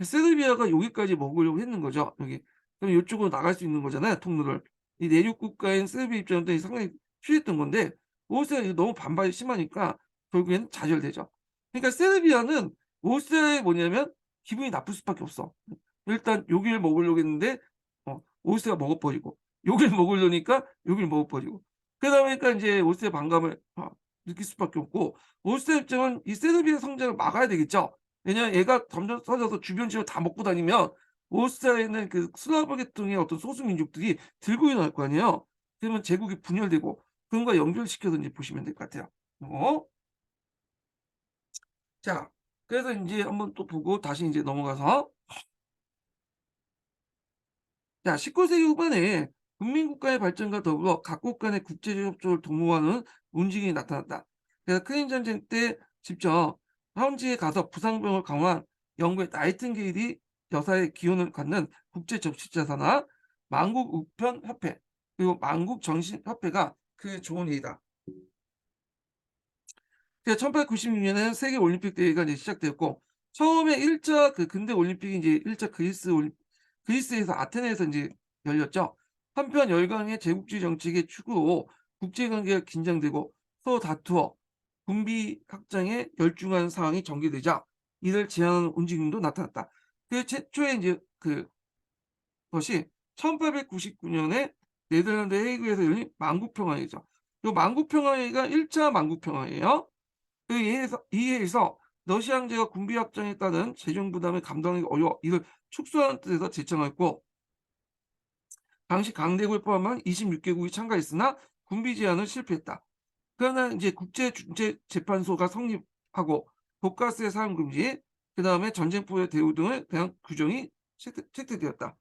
세르비아가 여기까지 먹으려고 했는 거죠. 여기. 그럼 요쪽으로 나갈 수 있는 거잖아요, 통로를. 이 내륙 국가인 세르비아 입장에서는 상당히 필요했던 건데 오스트리아가 너무 반발이 심하니까 결국에는 좌절되죠. 그러니까 세르비아는 오스트리아에 뭐냐면 기분이 나쁠 수밖에 없어. 일단 여기를 먹으려고 했는데 오스트리아가 먹어 버리고 여기를 먹으려니까 여기를 먹어 버리고 그러다 보니까 인제 오스트리아 반감을 느낄 수밖에 없고 오스트리아 입장은 이 세르비아 성장을 막아야 되겠죠. 왜냐하면 얘가 점점 커져서 주변 지역을 다 먹고 다니면 오스트리아에 있는 그 슬라브 계통의 어떤 소수 민족들이 들고 일어날 거 아니에요. 그러면 제국이 분열되고 그런 거 연결시켜서 인제 보시면 될 것 같아요. 어. 자 그래서 인제 한번 또 보고 다시 인제 넘어가서 자 19 세기 후반에 국민국가의 발전과 더불어 각국 간의 국제적 협조를 도모하는 움직임이 나타났다. 그래서 크림 전쟁 때 직접 현지에 가서 부상병을 강화한 영국의 나이팅게일이 여사의 기원을 갖는 국제 적십자사나 만국 우편 협회 그리고 만국 정신 협회가 그 좋은 예이다. 그래서 1896 년에는 세계 올림픽 대회가 이제 시작되었고 처음에 1차 그 근대 올림픽이 이제 1차 그리스에서 아테네에서 인제 열렸죠. 한편 열강의 제국주의 정책의 추구로 국제 관계가 긴장되고 서로 다투어 군비 확장에 열중하는 상황이 전개되자 이를 제한하는 움직임도 나타났다. 최초에 이제 그것이 1899년에 네덜란드 헤이그에서 열린 만국평화회의죠. 요 만국평화회의가 1차 만국평화회의예요. 이해에서 러시아 황제가 군비 확장에 따른 재정 부담을 감당하기 어려워 이를 축소하는 뜻에서 제청했고, 당시 강대국을 포함한 26개국이 참가했으나 군비 제한은 실패했다. 그러나 이제 국제중재재판소가 성립하고 독가스의 사용 금지, 그다음에 전쟁포의 대우 등을 대한 규정이 채택되었다.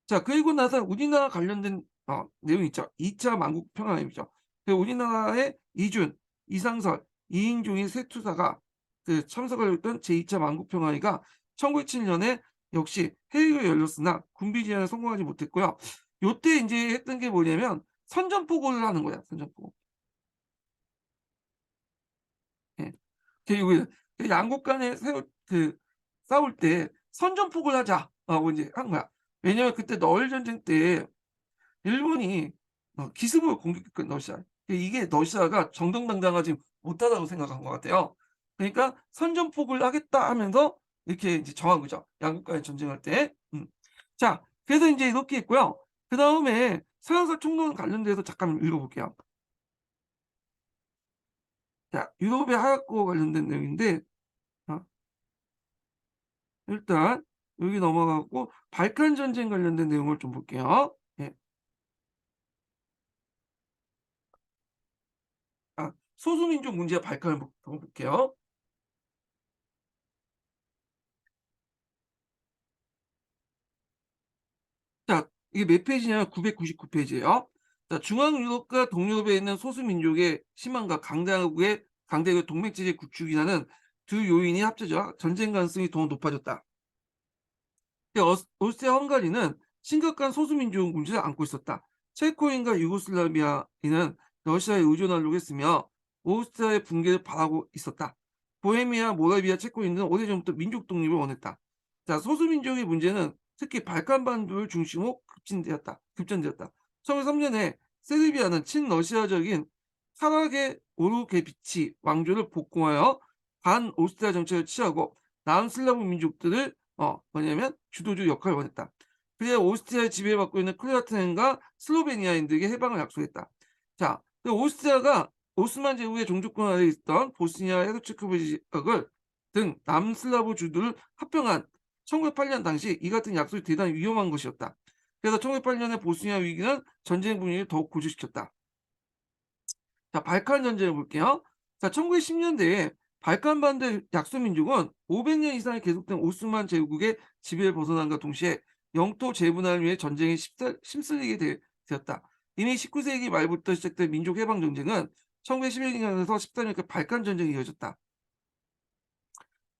자, 그리고 나서 우리나라 관련된 내용이 있죠. 2차 만국평화회의죠. 우리나라의 이준, 이상설, 이인종이 세 투사가 참석을 했던 제2차 만국평화회의가 1907년에 역시 회의가 열렸으나 군비 제한에 성공하지 못했고요. 요때 이제 했던 게 뭐냐면 선전포고를 하는 거야. 선전포고. 예. 결국에 양국 간에 싸울 때 선전포고를 하자라고 이제 한 거야. 왜냐면 그때 너일 전쟁 때 일본이 기습을 공격했거든, 러시아. 이게 러시아가 정정당당하지 못하다고 생각한 것 같아요. 그러니까 선전포고를 하겠다 하면서 이렇게 이제 정한 거죠. 양국 간의 전쟁할 때. 자, 그래서 이제 이렇게 했고요. 그다음에 서양사 총론 관련돼서 잠깐 읽어볼게요. 자, 유럽의 하약과 관련된 내용인데, 어, 일단 여기 넘어가고 발칸 전쟁 관련된 내용을 좀 볼게요. 예. 소수민족 문제와 발칸을 볼게요. 자, 이게 몇 페이지냐면 999페이지예요. 자, 중앙 유럽과 동유럽에 있는 소수민족의 심한과 강대국의 동맹체제 구축이라는 두 요인이 합쳐져 전쟁 가능성이 더 높아졌다. 오스트리아 헝가리는 심각한 소수민족 문제를 안고 있었다. 체코인과 유고슬라비아인은 러시아에 의존하려고 했으며 오스트리아의 붕괴를 바라고 있었다. 보헤미아, 모라비아, 체코인들은 오래전부터 민족 독립을 원했다. 자, 소수민족의 문제는 특히 발칸반도를 중심으로 급전되었다. 1903년에 세르비아는 친러시아적인 사라게 오르게비치 왕조를 복공하여 반오스트리아 정책을 취하고 남슬라브 민족들을 뭐냐면 주도주 역할을 원했다. 그래야 오스트리아의 지배받고 있는 크로아티아인과 슬로베니아인들에게 해방을 약속했다. 자, 오스트리아가 오스만 제국의 종주권 아래 있던 보스니아 헤르츠고비나 지역을 등 남슬라브 주들을 합병한 1908년 당시 이 같은 약속이 대단히 위험한 것이었다. 그래서 1908년의 보스니아 위기는 전쟁 분위기를 더욱 고조시켰다. 자, 발칸 전쟁을 볼게요. 자, 1910년대에 발칸반도 약소민족은 500년 이상이 계속된 오스만 제국의 지배를 벗어난과 동시에 영토 재분할을 위해 전쟁에 힘쓸리게 되었다. 이미 19세기 말부터 시작된 민족 해방 전쟁은 1911년에서 13년까지 발칸 전쟁이 이어졌다.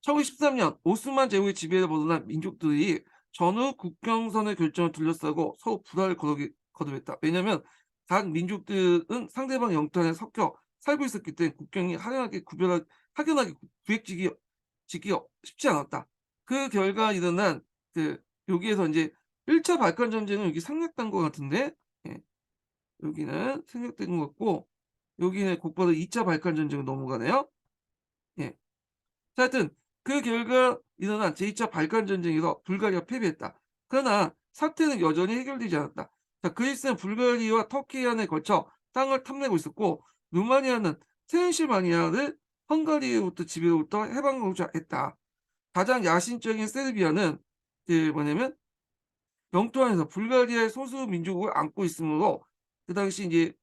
1913년 오스만 제국의 지배를 벗어난 민족들이 전후 국경선의 결정을 둘러싸고 서로 불화를 거듭했다. 왜냐하면 각 민족들은 상대방 영토 안에 섞여 살고 있었기 때문에 국경이 확연하게 짓기가 쉽지 않았다. 그 결과 일어난 여기에서 이제 1차 발칸 전쟁은 여기 생략된 것 같은데, 예, 여기는 생략된 것 같고 여기는 곧바로 2차 발칸 전쟁으로 넘어가네요. 예. 자, 하여튼 그 결과 일어난 제2차 발칸 전쟁에서 불가리아가 패배했다. 그러나 사태는 여전히 해결되지 않았다. 자, 그리스는 불가리아와 터키안에 걸쳐 땅을 탐내고 있었고, 루마니아는 트랜실바니아를 헝가리로부터 지배로부터 해방하고자 했다. 가장 야심적인 세르비아는 뭐냐면 영토 안에서 불가리아의 소수 민족을 안고 있으므로 그 당시 이제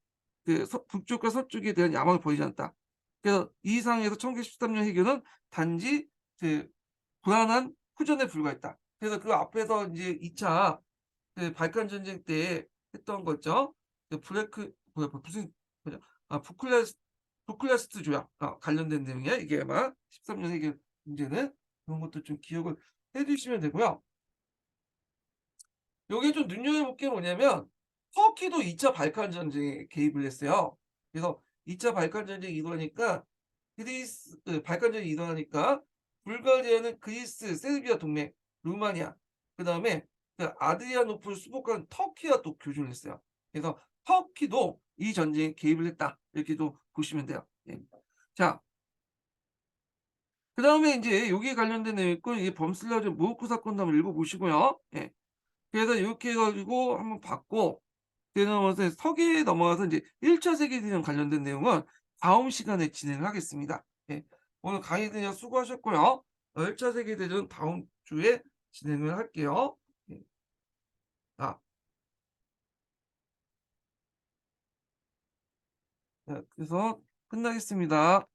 북쪽과 서쪽에 대한 야망을 보이지 않았다. 그래서 이 상황에서 1913년 해결은 단지 불안한 후전에 불과했다. 그래서 그 앞에서 이제 2차 발칸 전쟁 때 했던 거죠. 무슨 뭐냐? 부클레스트 조약 관련된 내용이야. 이게 아마 13년 해결 문제는 그런 것도 좀 기억을 해두시면 되고요. 여기에 좀 눈여겨볼 게 뭐냐면 터키도 2차 발칸 전쟁에 개입을 했어요. 그래서 2차 발칸 전쟁이 일어나니까 발칸 전쟁이 일어나니까 불가리아는 그리스, 세르비아 동맹, 루마니아, 그다음에 아드리아노프를 수복한 터키와 또 교조를 했어요. 그래서 터키도 이 전쟁에 개입을 했다. 이렇게도 보시면 돼요. 예. 자, 그다음에 인제 여기에 관련된 내용 있고 이 범슬라즈 무호크 사건도 한번 읽어 보시고요. 예. 그래서 이렇게 해 가지고 한번 봤고 그러면서 서기에 넘어가서 인제 1차 세계대전 관련된 내용은 다음 시간에 진행을 하겠습니다. 예. 오늘 강의 그냥 수고하셨고요. 1차 세계대전 다음 주에 진행을 할게요. 예. 자, 그래서 끝나겠습니다.